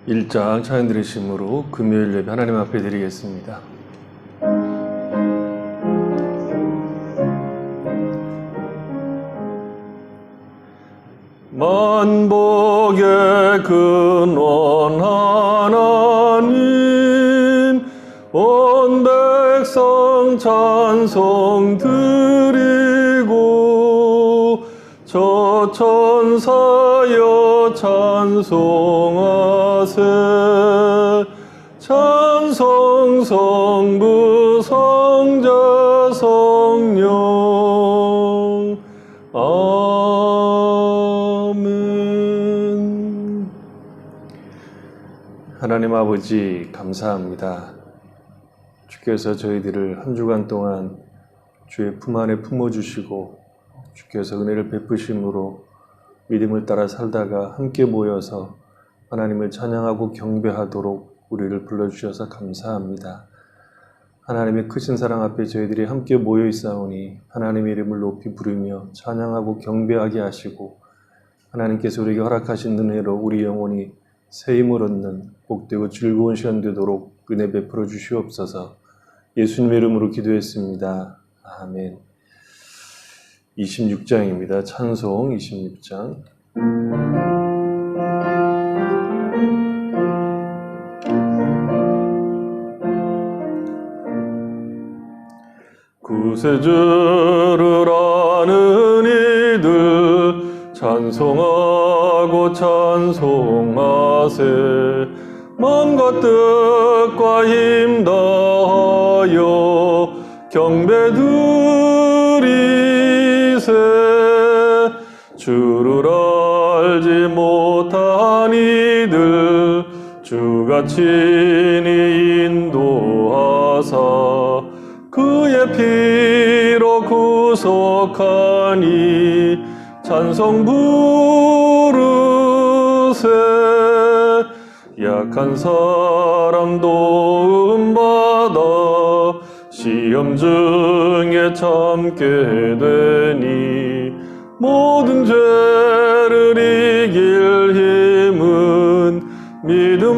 1장 찬양 드리심으로 금요일 예배 하나님 앞에 드리겠습니다. 만복의 근원 하나님, 온 백성 찬송 드리고 저 천사여 찬송하세. 찬송 성부 성자 성령. 아멘. 하나님 아버지 감사합니다. 주께서 저희들을 한 주간 동안 주의 품 안에 품어주시고 주께서 은혜를 베푸심으로 믿음을 따라 살다가 함께 모여서 하나님을 찬양하고 경배하도록 우리를 불러주셔서 감사합니다. 하나님의 크신 사랑 앞에 저희들이 함께 모여 있사오니 하나님의 이름을 높이 부르며 찬양하고 경배하게 하시고 하나님께서 우리에게 허락하신 은혜로 우리 영혼이 새 힘을 얻는 복되고 즐거운 시간 되도록 은혜 베풀어 주시옵소서. 예수님의 이름으로 기도했습니다. 아멘. 26장입니다. 찬송 26장. 구세주를 아는 이들 찬송하고 찬송하세. 마음과 뜻과 힘 다하여 경배드리세. 주를 알지 못한 이들 주가 친히 인도하사 그의 피로 구속하니 찬송 부르세. 약한 사람 도움받아 시험 중에 참게 되니 모든 죄를 이길 힘은 믿음뿐이라.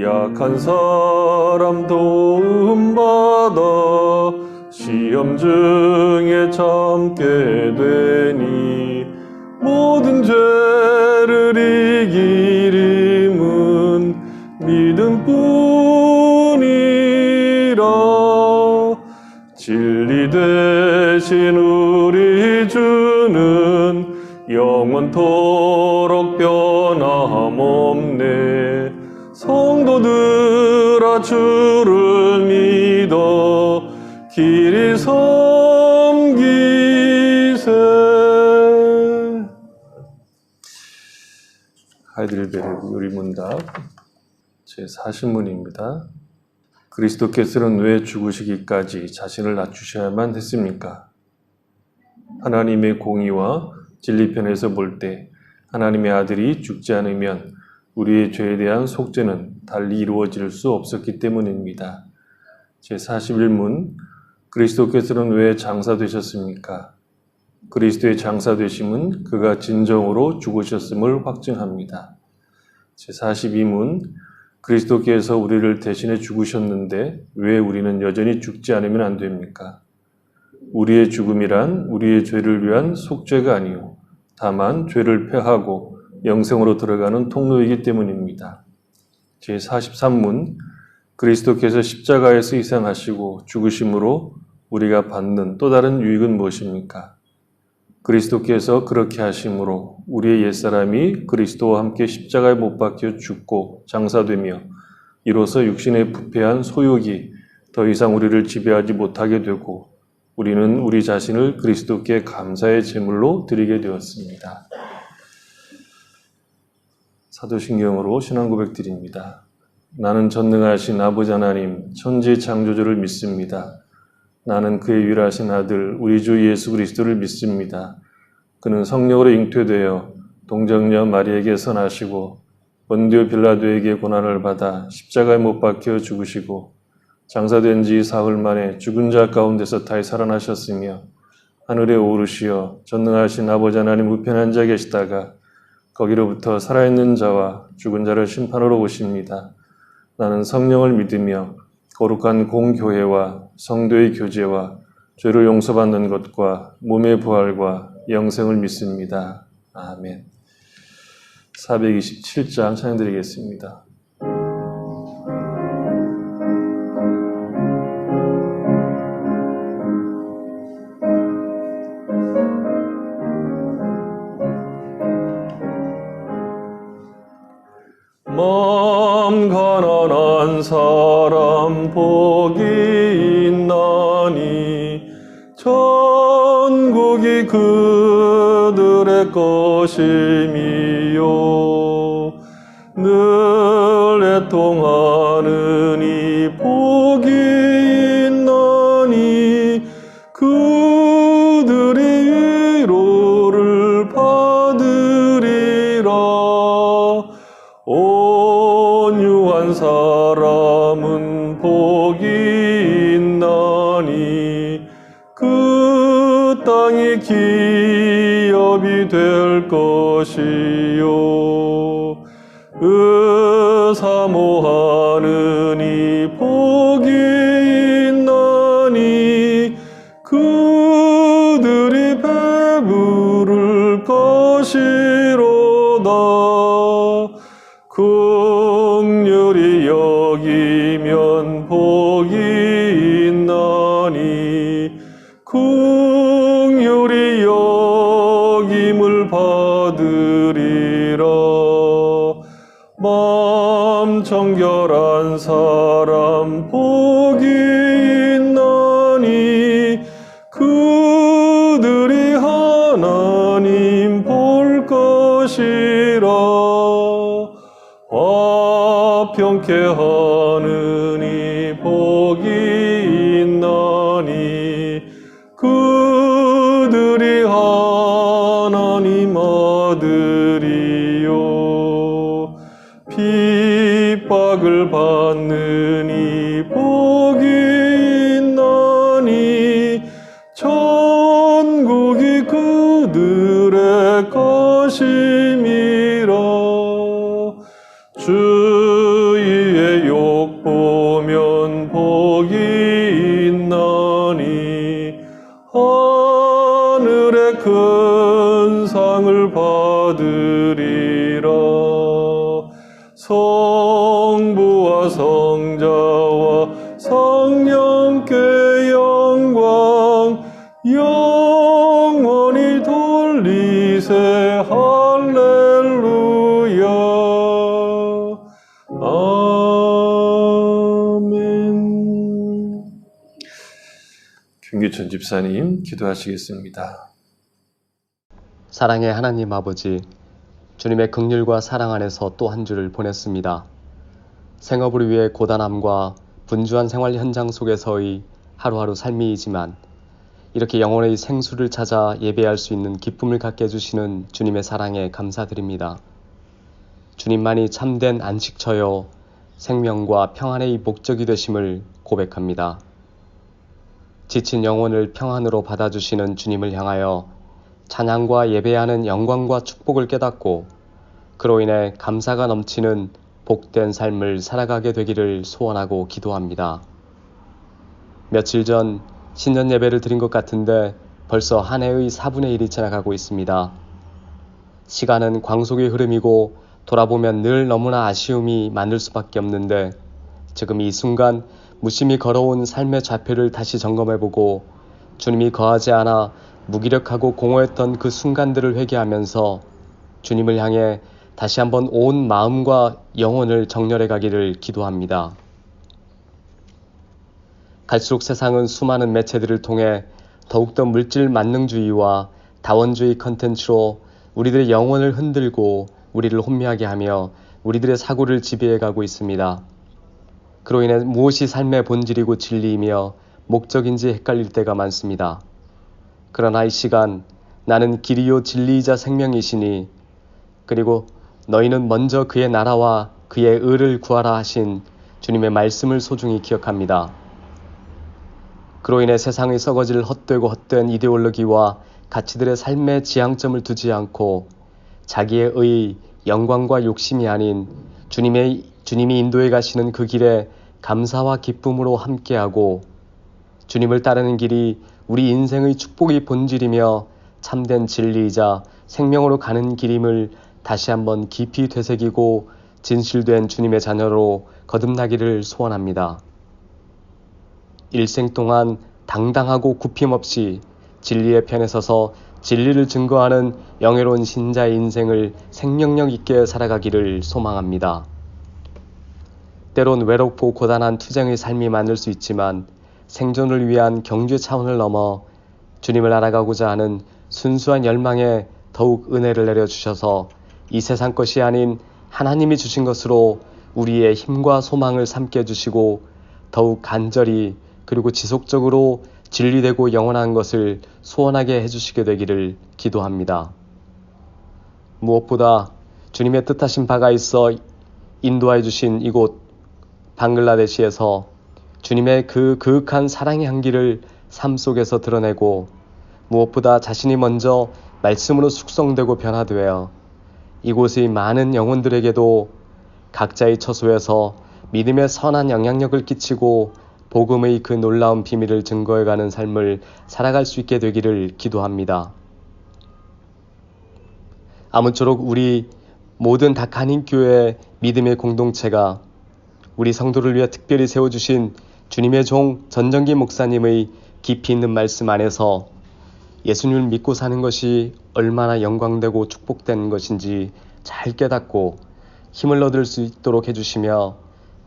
약한 사람 도움받아 시험 중에 참게 되니 모든 죄를 이길 힘은 믿음뿐이라. 진리 되신 우리 주는 영원토록 변함없네. 성도들아 주를 믿어 길이 섬기세. 하이델베르 요리문답 제40문입니다. 그리스도께서는 왜 죽으시기까지 자신을 낮추셔야만 했습니까? 하나님의 공의와 진리편에서 볼 때 하나님의 아들이 죽지 않으면 우리의 죄에 대한 속죄는 달리 이루어질 수 없었기 때문입니다. 제41문, 그리스도께서는 왜 장사되셨습니까? 그리스도의 장사되심은 그가 진정으로 죽으셨음을 확증합니다. 제42문, 그리스도께서 우리를 대신해 죽으셨는데 왜 우리는 여전히 죽지 않으면 안 됩니까? 우리의 죽음이란 우리의 죄를 위한 속죄가 아니요 다만 죄를 패하고 영생으로 들어가는 통로이기 때문입니다. 제43문, 그리스도께서 십자가에서 희생하시고 죽으심으로 우리가 받는 또 다른 유익은 무엇입니까? 그리스도께서 그렇게 하심으로 우리의 옛사람이 그리스도와 함께 십자가에 못 박혀 죽고 장사되며 이로써 육신의 부패한 소욕이 더 이상 우리를 지배하지 못하게 되고 우리는 우리 자신을 그리스도께 감사의 제물로 드리게 되었습니다. 사도신경으로 신앙고백 드립니다. 나는 전능하신 아버지 하나님 천지 창조주를 믿습니다. 나는 그의 유일하신 아들 우리 주 예수 그리스도를 믿습니다. 그는 성령으로 잉태되어 동정녀 마리에게서 나시고 본디오 빌라도에게 고난을 받아 십자가에 못 박혀 죽으시고 장사된 지 사흘 만에 죽은 자 가운데서 다시 살아나셨으며 하늘에 오르시어 전능하신 아버지 하나님 우편에 앉아 계시다가 거기로부터 살아있는 자와 죽은 자를 심판하러 오십니다. 나는 성령을 믿으며 거룩한 공교회와 성도의 교제와 죄를 용서받는 것과 몸의 부활과 영생을 믿습니다. 아멘. 427장 찬양드리겠습니다. 마음 가난한 사람 복이 있나니 천국이 그들의 것임이요 늘 애통하는 이 복이 있나니 그들이 위로를 받으리라. 온유한 사람은 복이 있나니 그 땅이 기업이 될 것이요 사모하는 이 복이 있나니 그들이 배부를 것이로다. 긍휼히 여기면 복이 있나니 긍휼히 여김을 받으리라. 마음 정결한 사람 복이 있나니 그들이 하나님 볼 것이라. 화평케 하느니 복이 있나니 그들이 하나님 아들이요 핍박을 받느니 복이 있나니 천국이 그들의 것임이라. 주위의 욕 보면 복이 있나니 하늘의 큰 상을 받으리라. 성부와 성자와 성령께 영광 영원히 돌리세. 할렐루야. 아멘. 김규천 집사님 기도하시겠습니다. 사랑의 하나님 아버지, 주님의 긍휼과 사랑 안에서 또 한 주를 보냈습니다. 생업을 위해 고단함과 분주한 생활 현장 속에서의 하루하루 삶이지만 이렇게 영혼의 생수를 찾아 예배할 수 있는 기쁨을 갖게 해주시는 주님의 사랑에 감사드립니다. 주님만이 참된 안식처요 생명과 평안의 목적이 되심을 고백합니다. 지친 영혼을 평안으로 받아주시는 주님을 향하여 찬양과 예배하는 영광과 축복을 깨닫고 그로 인해 감사가 넘치는 복된 삶을 살아가게 되기를 소원하고 기도합니다. 며칠 전 신년 예배를 드린 것 같은데 벌써 한 해의 4분의 1이 지나가고 있습니다. 시간은 광속의 흐름이고 돌아보면 늘 너무나 아쉬움이 많을 수밖에 없는데 지금 이 순간 무심히 걸어온 삶의 좌표를 다시 점검해보고 주님이 거하지 않아 무기력하고 공허했던 그 순간들을 회개하면서 주님을 향해 다시 한번 온 마음과 영혼을 정렬해 가기를 기도합니다. 갈수록 세상은 수많은 매체들을 통해 더욱더 물질 만능주의와 다원주의 컨텐츠로 우리들의 영혼을 흔들고 우리를 혼미하게 하며 우리들의 사고를 지배해 가고 있습니다. 그로 인해 무엇이 삶의 본질이고 진리이며 목적인지 헷갈릴 때가 많습니다. 그러나 이 시간 나는 길이요 진리이자 생명이시니 그리고 너희는 먼저 그의 나라와 그의 의를 구하라 하신 주님의 말씀을 소중히 기억합니다. 그로 인해 세상의 썩어질 헛되고 헛된 이데올로기와 가치들의 삶의 지향점을 두지 않고 자기의 의, 영광과 욕심이 아닌 주님이 인도해 가시는 그 길에 감사와 기쁨으로 함께하고 주님을 따르는 길이 우리 인생의 축복의 본질이며 참된 진리이자 생명으로 가는 길임을 다시 한번 깊이 되새기고 진실된 주님의 자녀로 거듭나기를 소원합니다. 일생 동안 당당하고 굽힘없이 진리의 편에 서서 진리를 증거하는 영예로운 신자의 인생을 생명력 있게 살아가기를 소망합니다. 때론 외롭고 고단한 투쟁의 삶이 많을 수 있지만 생존을 위한 경주 차원을 넘어 주님을 알아가고자 하는 순수한 열망에 더욱 은혜를 내려주셔서 이 세상 것이 아닌 하나님이 주신 것으로 우리의 힘과 소망을 삼게 해주시고 더욱 간절히 그리고 지속적으로 진리되고 영원한 것을 소원하게 해주시게 되기를 기도합니다. 무엇보다 주님의 뜻하신 바가 있어 인도해 주신 이곳 방글라데시에서 주님의 그 그윽한 사랑의 향기를 삶 속에서 드러내고 무엇보다 자신이 먼저 말씀으로 숙성되고 변화되어 이곳의 많은 영혼들에게도 각자의 처소에서 믿음의 선한 영향력을 끼치고 복음의 그 놀라운 비밀을 증거해가는 삶을 살아갈 수 있게 되기를 기도합니다. 아무쪼록 우리 모든 다카닌 교회 믿음의 공동체가 우리 성도를 위해 특별히 세워주신 주님의 종 전정기 목사님의 깊이 있는 말씀 안에서 예수님을 믿고 사는 것이 얼마나 영광되고 축복된 것인지 잘 깨닫고 힘을 얻을 수 있도록 해주시며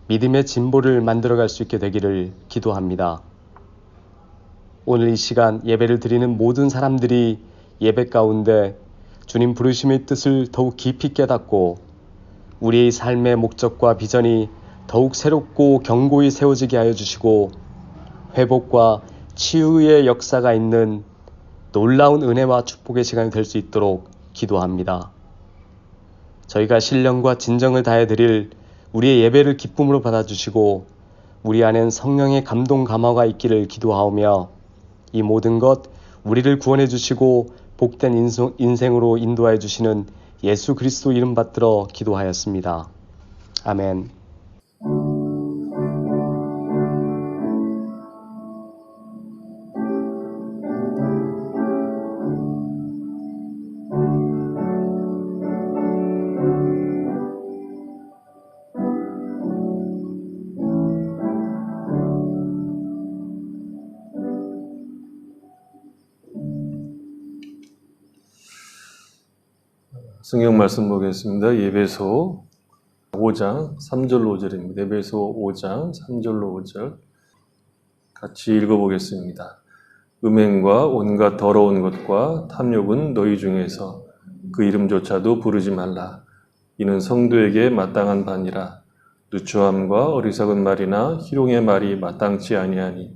믿음의 진보를 만들어갈 수 있게 되기를 기도합니다. 오늘 이 시간 예배를 드리는 모든 사람들이 예배 가운데 주님 부르심의 뜻을 더욱 깊이 깨닫고 우리의 삶의 목적과 비전이 더욱 새롭고 견고히 세워지게 하여 주시고 회복과 치유의 역사가 있는 놀라운 은혜와 축복의 시간이 될 수 있도록 기도합니다. 저희가 신령과 진정을 다해 드릴 우리의 예배를 기쁨으로 받아주시고 우리 안엔 성령의 감동 감화가 있기를 기도하오며 이 모든 것 우리를 구원해 주시고 복된 인생으로 인도하여 주시는 예수 그리스도 이름 받들어 기도하였습니다. 아멘. 성경 말씀 보겠습니다. 예배소 5장 3절로 5절입니다. 예배소 5장 3절로 5절 같이 읽어보겠습니다. 음행과 온갖 더러운 것과 탐욕은 너희 중에서 그 이름조차도 부르지 말라. 이는 성도에게 마땅한 바니라. 누추함과 어리석은 말이나 희롱의 말이 마땅치 아니하니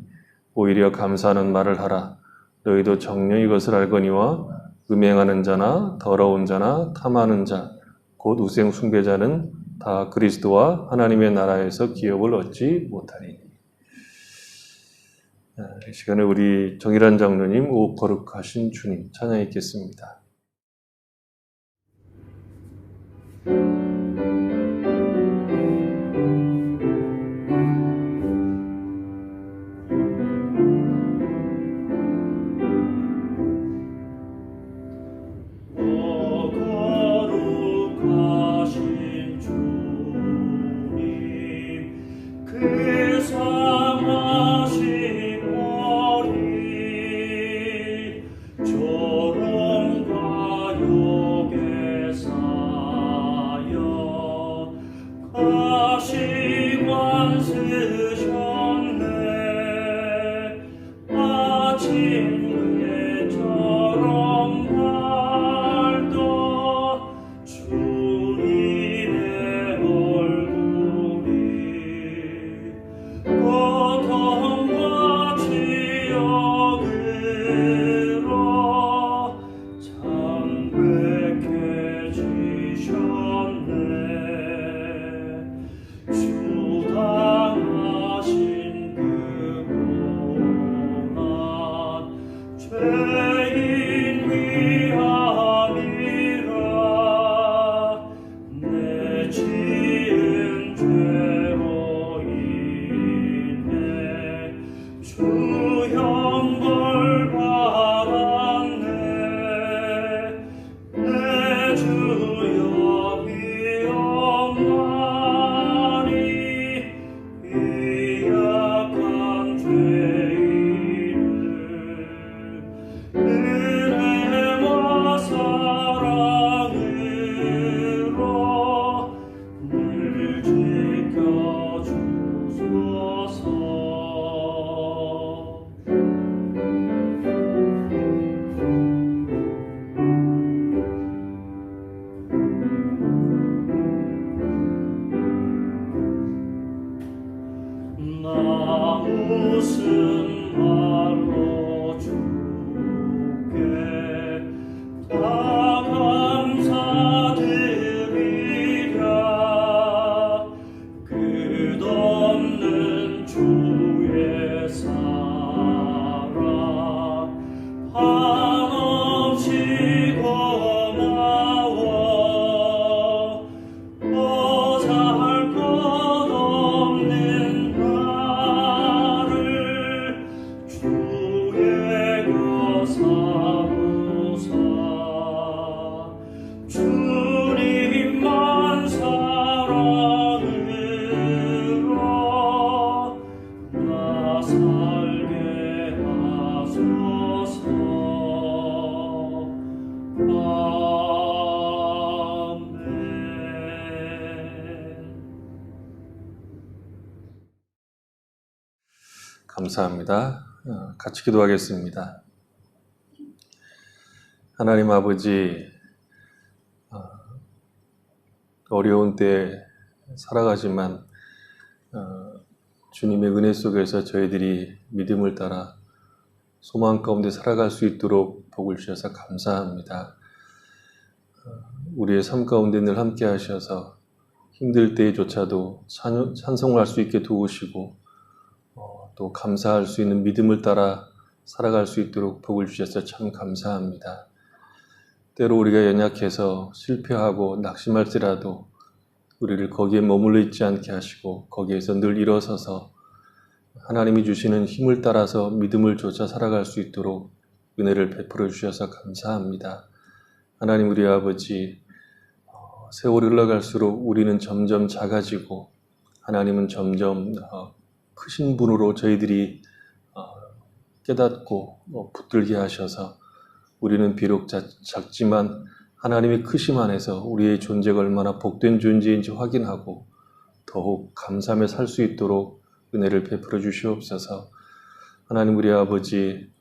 오히려 감사하는 말을 하라. 너희도 정녕 이것을 알거니와 음행하는 자나 더러운 자나 탐하는 자, 곧 우상 숭배자는 다 그리스도와 하나님의 나라에서 기업을 얻지 못하리니. 이 시간에 우리 정일환 장로님 오 거룩하신 주님 찬양 읽겠습니다. 그 감사합니다. 같이 기도하겠습니다. 하나님 아버지, 어려운 때 살아가지만 주님의 은혜 속에서 저희들이 믿음을 따라 소망 가운데 살아갈 수 있도록 복을 주셔서 감사합니다. 우리의 삶 가운데 늘 함께 하셔서 힘들 때조차도 찬송할 수 있게 도우시고 또 감사할 수 있는 믿음을 따라 살아갈 수 있도록 복을 주셔서 참 감사합니다. 때로 우리가 연약해서 실패하고 낙심할지라도 우리를 거기에 머물러 있지 않게 하시고 거기에서 늘 일어서서 하나님이 주시는 힘을 따라서 믿음을 쫓아 살아갈 수 있도록 은혜를 베풀어 주셔서 감사합니다. 하나님 우리 아버지, 세월이 흘러갈수록 우리는 점점 작아지고 하나님은 점점 크신 분으로 저희들이 깨닫고 붙들게 하셔서 우리는 비록 작지만 하나님의 크심 안에서 우리의 존재가 얼마나 복된 존재인지 확인하고 더욱 감사하며 살 수 있도록 은혜를 베풀어 주시옵소서. 하나님 우리 아버지,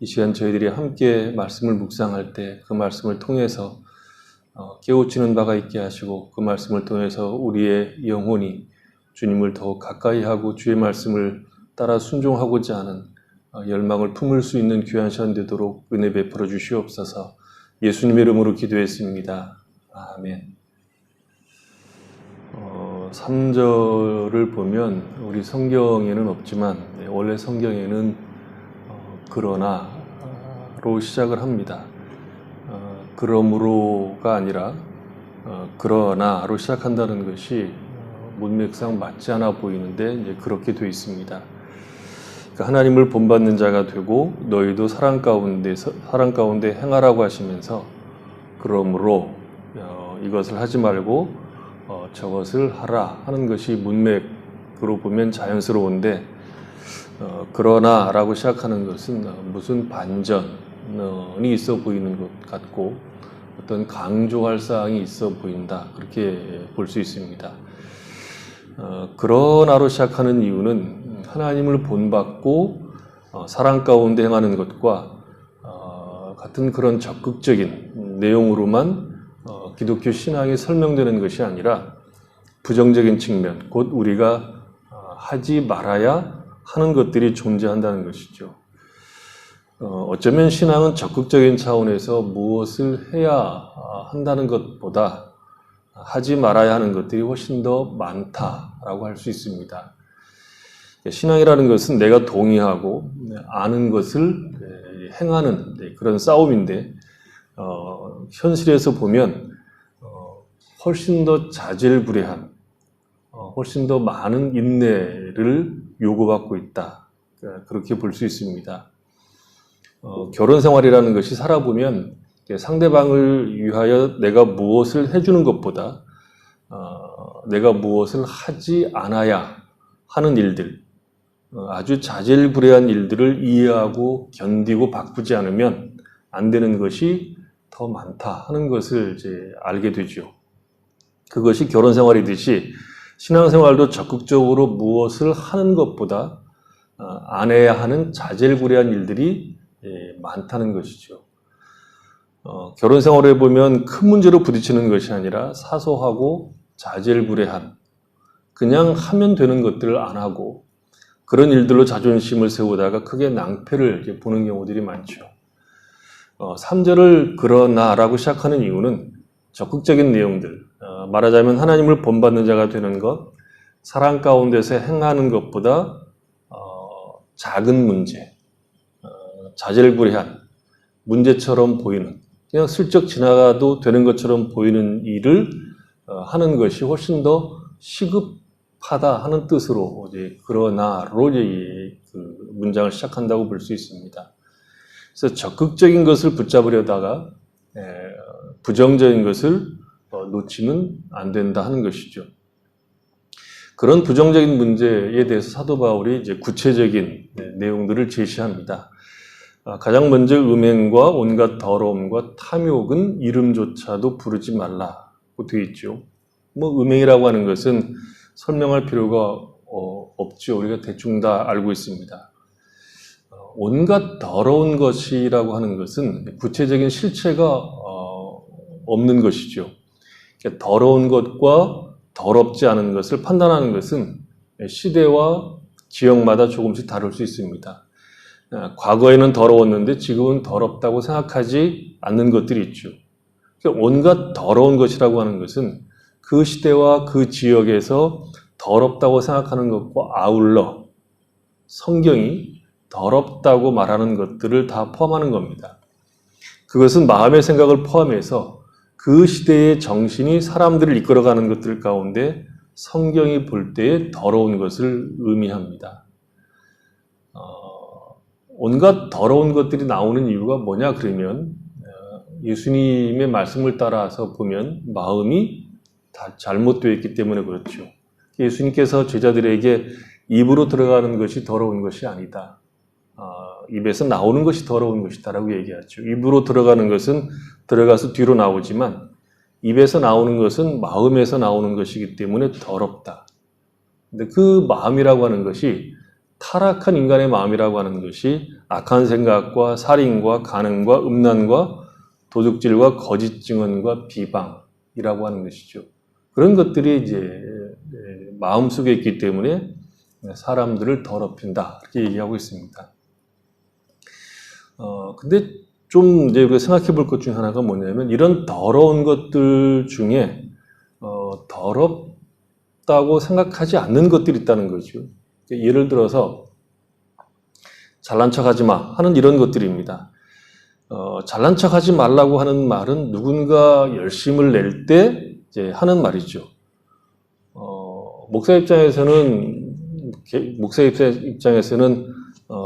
이 시간 저희들이 함께 말씀을 묵상할 때 그 말씀을 통해서 깨우치는 바가 있게 하시고 그 말씀을 통해서 우리의 영혼이 주님을 더욱 가까이 하고 주의 말씀을 따라 순종하고자 하는 열망을 품을 수 있는 귀한 시간 되도록 은혜 베풀어 주시옵소서. 예수님의 이름으로 기도했습니다. 아멘. 3절을 보면 우리 성경에는 없지만 원래 성경에는 그러나로 시작을 합니다. 그러므로가 아니라 그러나로 시작한다는 것이 문맥상 맞지 않아 보이는데 이제 그렇게 되어 있습니다. 하나님을 본받는 자가 되고 너희도 사랑 가운데 행하라고 하시면서 그러므로 이것을 하지 말고 저것을 하라 하는 것이 문맥으로 보면 자연스러운데 그러나라고 시작하는 것은 무슨 반전이 있어 보이는 것 같고 어떤 강조할 사항이 있어 보인다 그렇게 볼 수 있습니다. 그러나로 시작하는 이유는 하나님을 본받고 사랑 가운데 행하는 것과 같은 그런 적극적인 내용으로만 기독교 신앙이 설명되는 것이 아니라 부정적인 측면, 곧 우리가 하지 말아야 하는 것들이 존재한다는 것이죠. 어쩌면 신앙은 적극적인 차원에서 무엇을 해야 한다는 것보다 하지 말아야 하는 것들이 훨씬 더 많다라고 할 수 있습니다. 신앙이라는 것은 내가 동의하고 아는 것을 행하는 그런 싸움인데 현실에서 보면 훨씬 더 자질구레한 훨씬 더 많은 인내를 요구받고 있다. 그렇게 볼 수 있습니다. 결혼 생활이라는 것이 살아보면 상대방을 위하여 내가 무엇을 해주는 것보다 내가 무엇을 하지 않아야 하는 일들, 아주 자질구레한 일들을 이해하고 견디고 바꾸지 않으면 안 되는 것이 더 많다 하는 것을 이제 알게 되죠. 그것이 결혼 생활이듯이 신앙생활도 적극적으로 무엇을 하는 것보다 안 해야 하는 자질구레한 일들이 많다는 것이죠. 결혼 생활에 보면 큰 문제로 부딪히는 것이 아니라 사소하고 자질구레한 그냥 하면 되는 것들을 안 하고 그런 일들로 자존심을 세우다가 크게 낭패를 보는 경우들이 많죠. 3절을 그러나라고 시작하는 이유는 적극적인 내용들, 말하자면 하나님을 본받는 자가 되는 것, 사랑 가운데서 행하는 것보다 작은 문제, 자질구레한 문제처럼 보이는 그냥 슬쩍 지나가도 되는 것처럼 보이는 일을 하는 것이 훨씬 더 시급하다 하는 뜻으로 이제 그러나로 이제 그 문장을 시작한다고 볼 수 있습니다. 그래서 적극적인 것을 붙잡으려다가 부정적인 것을 놓치면 안 된다 하는 것이죠. 그런 부정적인 문제에 대해서 사도 바울이 이제 구체적인 내용들을 제시합니다. 가장 먼저 음행과 온갖 더러움과 탐욕은 이름조차도 부르지 말라고 되어 있죠. 음행이라고 하는 것은 설명할 필요가 없죠. 우리가 대충 다 알고 있습니다. 온갖 더러운 것이라고 하는 것은 구체적인 실체가 없는 것이죠. 그러니까 더러운 것과 더럽지 않은 것을 판단하는 것은 시대와 지역마다 조금씩 다를 수 있습니다. 과거에는 더러웠는데 지금은 더럽다고 생각하지 않는 것들이 있죠. 그러니까 온갖 더러운 것이라고 하는 것은 그 시대와 그 지역에서 더럽다고 생각하는 것과 아울러 성경이 더럽다고 말하는 것들을 다 포함하는 겁니다. 그것은 마음의 생각을 포함해서 그 시대의 정신이 사람들을 이끌어가는 것들 가운데 성경이 볼 때의 더러운 것을 의미합니다. 온갖 더러운 것들이 나오는 이유가 뭐냐 그러면 예수님의 말씀을 따라서 보면 마음이 다 잘못되어 있기 때문에 그렇죠. 예수님께서 제자들에게 입으로 들어가는 것이 더러운 것이 아니다. 입에서 나오는 것이 더러운 것이다 라고 얘기하죠. 입으로 들어가는 것은 들어가서 뒤로 나오지만 입에서 나오는 것은 마음에서 나오는 것이기 때문에 더럽다. 근데 그 마음이라고 하는 것이 타락한 인간의 마음이라고 하는 것이 악한 생각과 살인과 간음과 음란과 도둑질과 거짓 증언과 비방이라고 하는 것이죠. 그런 것들이 이제 마음속에 있기 때문에 사람들을 더럽힌다. 이렇게 얘기하고 있습니다. 근데 좀 이제 우리가 생각해 볼 것 중에 하나가 뭐냐면 이런 더러운 것들 중에 더럽다고 생각하지 않는 것들이 있다는 거죠. 예를 들어서 잘난 척하지 마 하는 이런 것들입니다. 잘난 척하지 말라고 하는 말은 누군가 열심을 낼 때 이제 하는 말이죠. 목사 입장에서는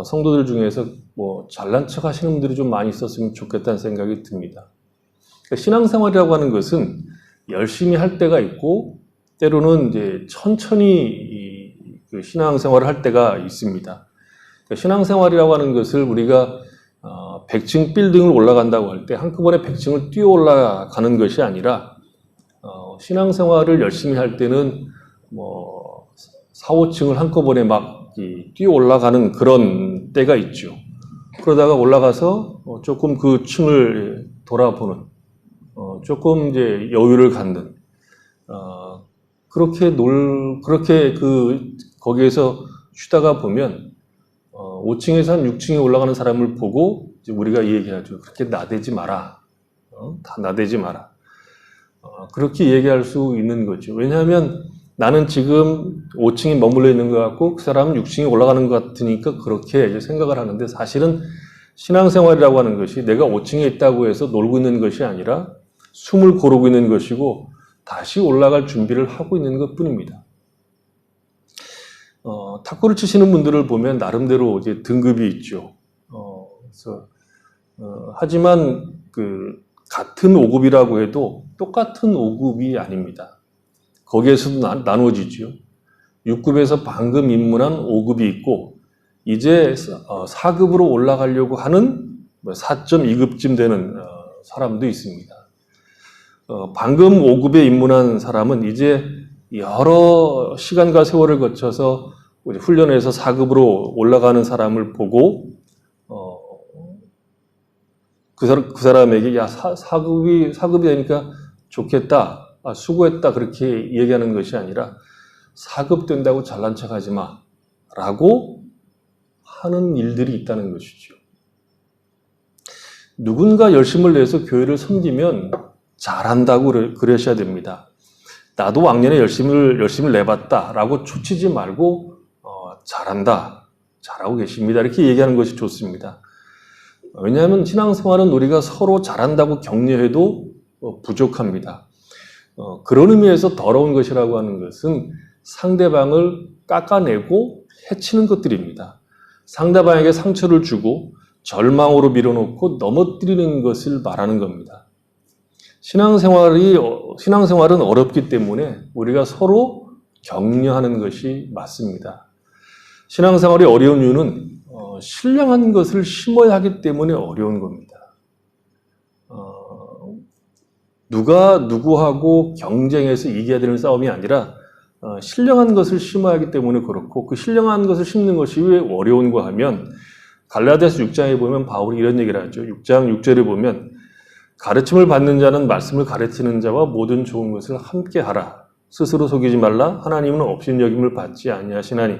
성도들 중에서 뭐 잘난 척 하시는 분들이 좀 많이 있었으면 좋겠다는 생각이 듭니다. 그러니까 신앙생활이라고 하는 것은 열심히 할 때가 있고 때로는 이제 천천히 그 신앙생활을 할 때가 있습니다. 그러니까 신앙생활이라고 하는 것을 우리가 100층 빌딩을 올라간다고 할 때 한꺼번에 100층을 뛰어 올라가는 것이 아니라 신앙생활을 열심히 할 때는 뭐 4, 5층을 한꺼번에 막 뛰어 올라가는 그런 때가 있죠. 그러다가 올라가서 조금 그 층을 돌아보는 조금 이제 여유를 갖는 그렇게 거기에서 쉬다가 보면 5층에서 한 6층에 올라가는 사람을 보고 이제 우리가 얘기하죠. 그렇게 나대지 마라. 다 나대지 마라. 그렇게 얘기할 수 있는 거죠. 왜냐하면 나는 지금 5층에 머물러 있는 것 같고 그 사람은 6층에 올라가는 것 같으니까 그렇게 이제 생각을 하는데 사실은 신앙생활이라고 하는 것이 내가 5층에 있다고 해서 놀고 있는 것이 아니라 숨을 고르고 있는 것이고 다시 올라갈 준비를 하고 있는 것 뿐입니다. 탁구를 치시는 분들을 보면 나름대로 이제 등급이 있죠. 하지만 같은 5급이라고 해도 똑같은 5급이 아닙니다. 거기에서도 나누어지죠. 6급에서 방금 입문한 5급이 있고 이제 4급으로 올라가려고 하는 4.2급쯤 되는 사람도 있습니다. 방금 5급에 입문한 사람은 이제 여러 시간과 세월을 거쳐서 훈련해서 4급으로 올라가는 사람을 보고 그 사람에게 야 4급이 되니까 좋겠다, 수고했다 그렇게 얘기하는 것이 아니라 4급 된다고 잘난 척하지 마 라고 하는 일들이 있다는 것이죠. 누군가 열심을 내서 교회를 섬기면 잘한다고 그러셔야 됩니다. 나도 왕년에 열심을 내봤다라고 초치지 말고 잘한다, 잘하고 계십니다 이렇게 얘기하는 것이 좋습니다. 왜냐하면 신앙생활은 우리가 서로 잘한다고 격려해도 부족합니다. 그런 의미에서 더러운 것이라고 하는 것은 상대방을 깎아내고 해치는 것들입니다. 상대방에게 상처를 주고 절망으로 밀어놓고 넘어뜨리는 것을 말하는 겁니다. 신앙생활은 어렵기 때문에 우리가 서로 격려하는 것이 맞습니다. 신앙생활이 어려운 이유는 신령한 것을 심어야 하기 때문에 어려운 겁니다. 누가 누구하고 경쟁해서 이겨야 되는 싸움이 아니라 신령한 것을 심어야 하기 때문에 그렇고, 그 신령한 것을 심는 것이 왜 어려운가 하면 갈라디아서 6장에 보면 바울이 이런 얘기를 하죠. 6장 6절에 보면 가르침을 받는 자는 말씀을 가르치는 자와 모든 좋은 것을 함께 하라. 스스로 속이지 말라. 하나님은 업신여김을 받지 아니하시나니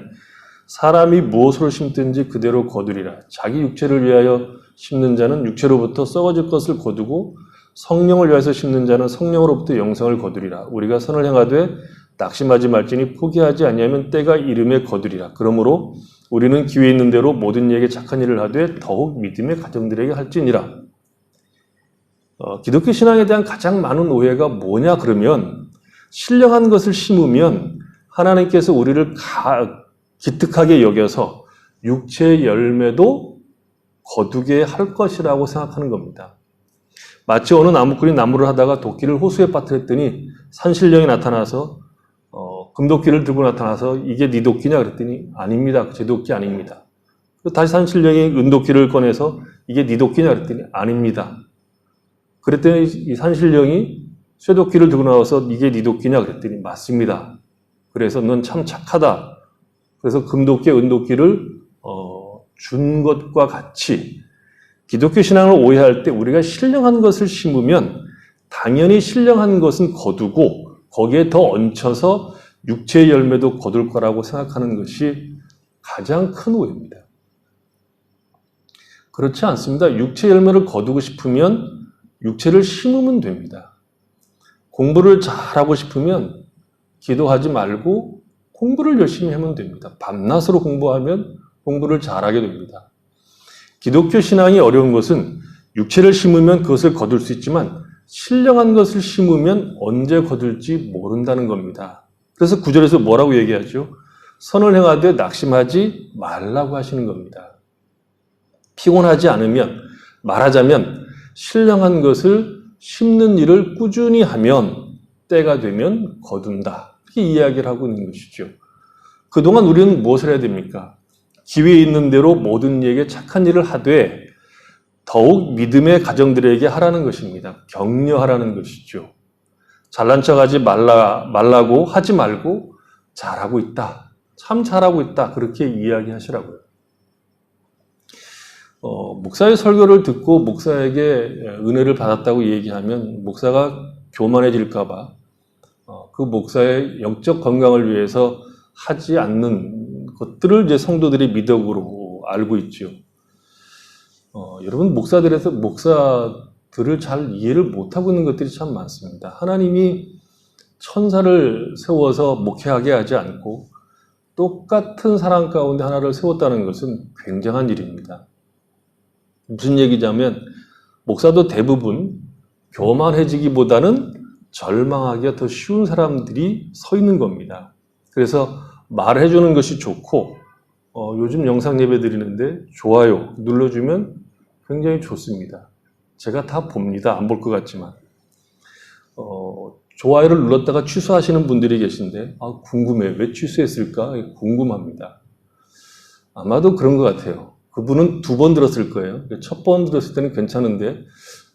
사람이 무엇으로 심든지 그대로 거두리라. 자기 육체를 위하여 심는 자는 육체로부터 썩어질 것을 거두고 성령을 위하여서 심는 자는 성령으로부터 영생을 거두리라. 우리가 선을 행하되 낙심하지 말지니 포기하지 아니하면 때가 이름에 거두리라. 그러므로 우리는 기회 있는 대로 모든 이에게 착한 일을 하되 더욱 믿음의 가정들에게 할지니라. 기독교 신앙에 대한 가장 많은 오해가 뭐냐 그러면 신령한 것을 심으면 하나님께서 우리를 기특하게 여겨서 육체의 열매도 거두게 할 것이라고 생각하는 겁니다. 마치 어느 나무꾼이 나무를 하다가 도끼를 호수에 빠뜨렸더니 산신령이 나타나서 금도끼를 들고 나타나서 이게 네 도끼냐 그랬더니 아닙니다. 제 도끼 아닙니다. 다시 산신령이 은도끼를 꺼내서 이게 네 도끼냐 그랬더니 아닙니다. 그랬더니 이 산신령이 쇠도끼를 들고 나와서 이게 네 도끼냐 그랬더니 맞습니다. 그래서 넌 참 착하다. 그래서 금도끼, 은도끼를 준 것과 같이 기독교 신앙을 오해할 때 우리가 신령한 것을 심으면 당연히 신령한 것은 거두고 거기에 더 얹혀서 육체의 열매도 거둘 거라고 생각하는 것이 가장 큰 오해입니다. 그렇지 않습니다. 육체 열매를 거두고 싶으면 육체를 심으면 됩니다. 공부를 잘하고 싶으면 기도하지 말고 공부를 열심히 하면 됩니다. 밤낮으로 공부하면 공부를 잘하게 됩니다. 기독교 신앙이 어려운 것은 육체를 심으면 그것을 거둘 수 있지만 신령한 것을 심으면 언제 거둘지 모른다는 겁니다. 그래서 9절에서 뭐라고 얘기하죠? 선을 행하되 낙심하지 말라고 하시는 겁니다. 피곤하지 않으면, 말하자면 신령한 것을 심는 일을 꾸준히 하면 때가 되면 거둔다. 이렇게 이야기를 하고 있는 것이죠. 그동안 우리는 무엇을 해야 됩니까? 기회 있는 대로 모든 이에게 착한 일을 하되 더욱 믿음의 가정들에게 하라는 것입니다. 격려하라는 것이죠. 잘난 척하지 말라고 하지 말고 잘하고 있다. 참 잘하고 있다. 그렇게 이야기하시라고요. 목사의 설교를 듣고 목사에게 은혜를 받았다고 얘기하면 목사가 교만해질까봐 그 목사의 영적 건강을 위해서 하지 않는 것들을 이제 성도들이 미덕으로 알고 있죠. 여러분 목사들을 잘 이해를 못하고 있는 것들이 참 많습니다. 하나님이 천사를 세워서 목회하게 하지 않고 똑같은 사람 가운데 하나를 세웠다는 것은 굉장한 일입니다. 무슨 얘기냐면 목사도 대부분 교만해지기보다는 절망하기가 더 쉬운 사람들이 서 있는 겁니다. 그래서 말해주는 것이 좋고 요즘 영상 예배 드리는데 좋아요 눌러주면 굉장히 좋습니다. 제가 다 봅니다. 안 볼 것 같지만 좋아요를 눌렀다가 취소하시는 분들이 계신데 궁금해요. 왜 취소했을까? 궁금합니다. 아마도 그런 것 같아요. 그분은 2번 들었을 거예요. 첫 번 들었을 때는 괜찮은데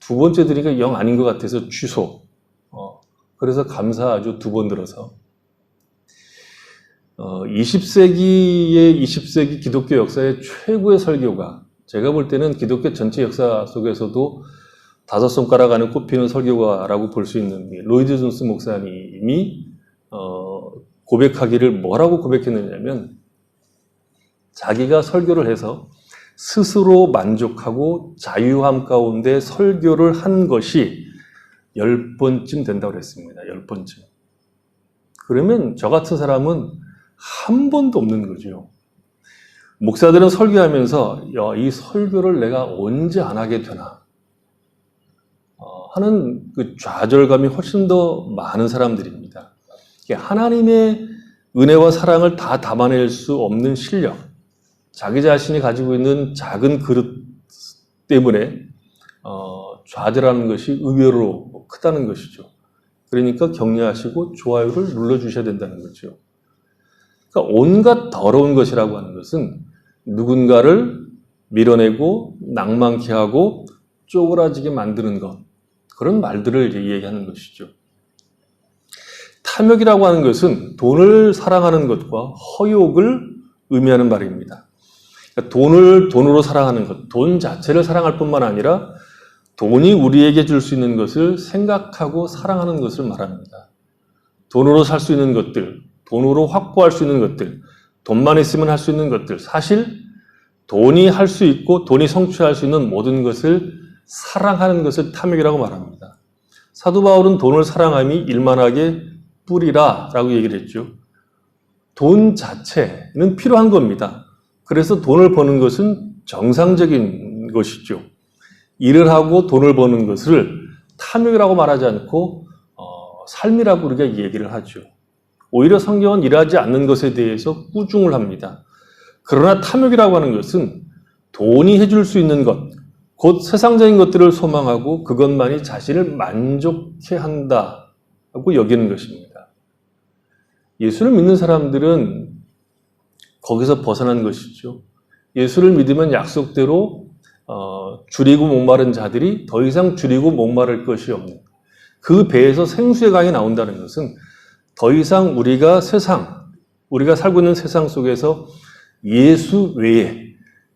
2번째 들으니까 영 아닌 것 같아서 취소. 그래서 감사하죠. 2번 들어서. 20세기 기독교 역사의 최고의 설교가 제가 볼 때는 기독교 전체 역사 속에서도 5손가락 안에 꼽히는 설교가라고 볼 수 있는 로이드 존스 목사님이 고백하기를 뭐라고 고백했느냐면 자기가 설교를 해서 스스로 만족하고 자유함 가운데 설교를 한 것이 10번쯤 된다고 그랬습니다. 10번쯤. 그러면 저 같은 사람은 한 번도 없는 거죠. 목사들은 설교하면서 이 설교를 내가 언제 안 하게 되나 하는 그 좌절감이 훨씬 더 많은 사람들입니다. 하나님의 은혜와 사랑을 다 담아낼 수 없는 실력, 자기 자신이 가지고 있는 작은 그릇 때문에 좌절하는 것이 의외로 크다는 것이죠. 그러니까 격려하시고 좋아요를 눌러주셔야 된다는 거죠. 그러니까 온갖 더러운 것이라고 하는 것은 누군가를 밀어내고 낭만케 하고 쪼그라지게 만드는 것, 그런 말들을 얘기하는 것이죠. 탐욕이라고 하는 것은 돈을 사랑하는 것과 허욕을 의미하는 말입니다. 그러니까 돈으로 사랑하는 것, 돈 자체를 사랑할 뿐만 아니라 돈이 우리에게 줄 수 있는 것을 생각하고 사랑하는 것을 말합니다. 돈으로 살 수 있는 것들, 돈으로 확보할 수 있는 것들, 돈만 있으면 할 수 있는 것들, 사실 돈이 할 수 있고 돈이 성취할 수 있는 모든 것을 사랑하는 것을 탐욕이라고 말합니다. 사도 바울은 돈을 사랑함이 일만하게 뿌리라 라고 얘기를 했죠. 돈 자체는 필요한 겁니다. 그래서 돈을 버는 것은 정상적인 것이죠. 일을 하고 돈을 버는 것을 탐욕이라고 말하지 않고 삶이라고 우리가 얘기를 하죠. 오히려 성경은 일하지 않는 것에 대해서 꾸중을 합니다. 그러나 탐욕이라고 하는 것은 돈이 해줄 수 있는 것, 곧 세상적인 것들을 소망하고 그것만이 자신을 만족해 한다고 여기는 것입니다. 예수를 믿는 사람들은 거기서 벗어난 것이죠. 예수를 믿으면 약속대로 줄이고 목마른 자들이 더 이상 줄이고 목마를 것이 없는, 그 배에서 생수의 강이 나온다는 것은 더 이상 우리가 살고 있는 세상 속에서 예수 외에,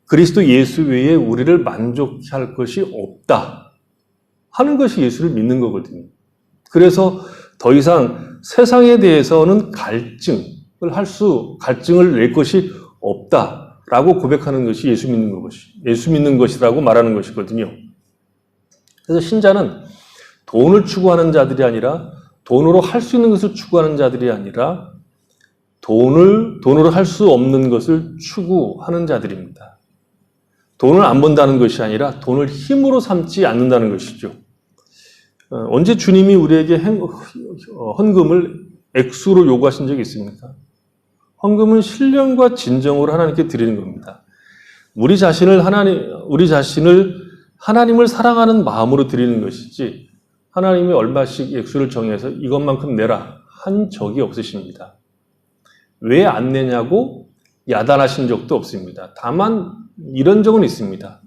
그리스도 예수 외에 우리를 만족해 할 것이 없다 하는 것이 예수를 믿는 거거든요. 그래서 더 이상 세상에 대해서는 갈증을 낼 것이 없다라고 고백하는 것이 예수 믿는 것이라고 말하는 것이거든요. 그래서 신자는 돈을 추구하는 자들이 아니라, 돈으로 할 수 있는 것을 추구하는 자들이 아니라 돈으로 할 수 없는 것을 추구하는 자들입니다. 돈을 안 번다는 것이 아니라 돈을 힘으로 삼지 않는다는 것이죠. 언제 주님이 우리에게 헌금을 액수로 요구하신 적이 있습니까? 헌금은 신령과 진정으로 하나님께 드리는 겁니다. 우리 자신을 하나님을 사랑하는 마음으로 드리는 것이지, 하나님이 얼마씩 액수를 정해서 이것만큼 내라 한 적이 없으십니다. 왜 안 내냐고 야단하신 적도 없습니다. 다만 이런 적은 있습니다.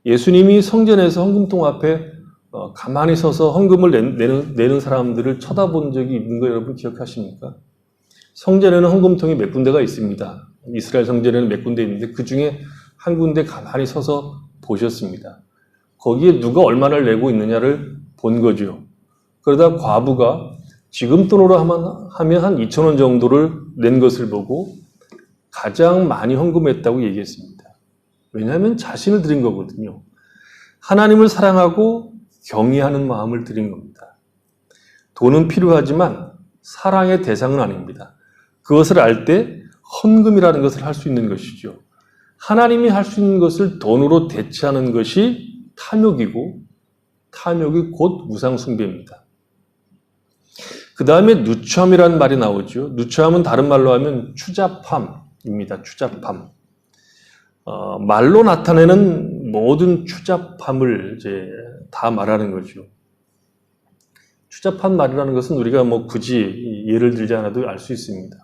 예수님이 성전에서 헌금통 앞에 가만히 서서 헌금을 내는 사람들을 쳐다본 적이 있는 거 여러분 기억하십니까? 성전에는 헌금통이 몇 군데가 있습니다. 이스라엘 성전에는 몇 군데 있는데 그 중에 한 군데 가만히 서서 보셨습니다. 거기에 누가 얼마를 내고 있느냐를 본 거죠. 그러다 과부가 지금 돈으로 하면 한 2,000원 정도를 낸 것을 보고 가장 많이 헌금했다고 얘기했습니다. 왜냐하면 자신을 드린 거거든요. 하나님을 사랑하고 경외하는 마음을 드린 겁니다. 돈은 필요하지만 사랑의 대상은 아닙니다. 그것을 알 때 헌금이라는 것을 할 수 있는 것이죠. 하나님이 할 수 있는 것을 돈으로 대체하는 것이 탐욕이 곧 우상숭배입니다. 그 다음에 누추함이라는 말이 나오죠. 누추함은 다른 말로 하면 추잡함입니다. 추잡함. 말로 나타내는 모든 추잡함을 이제 다 말하는 거죠. 추잡한 말이라는 것은 우리가 굳이 예를 들지 않아도 알 수 있습니다.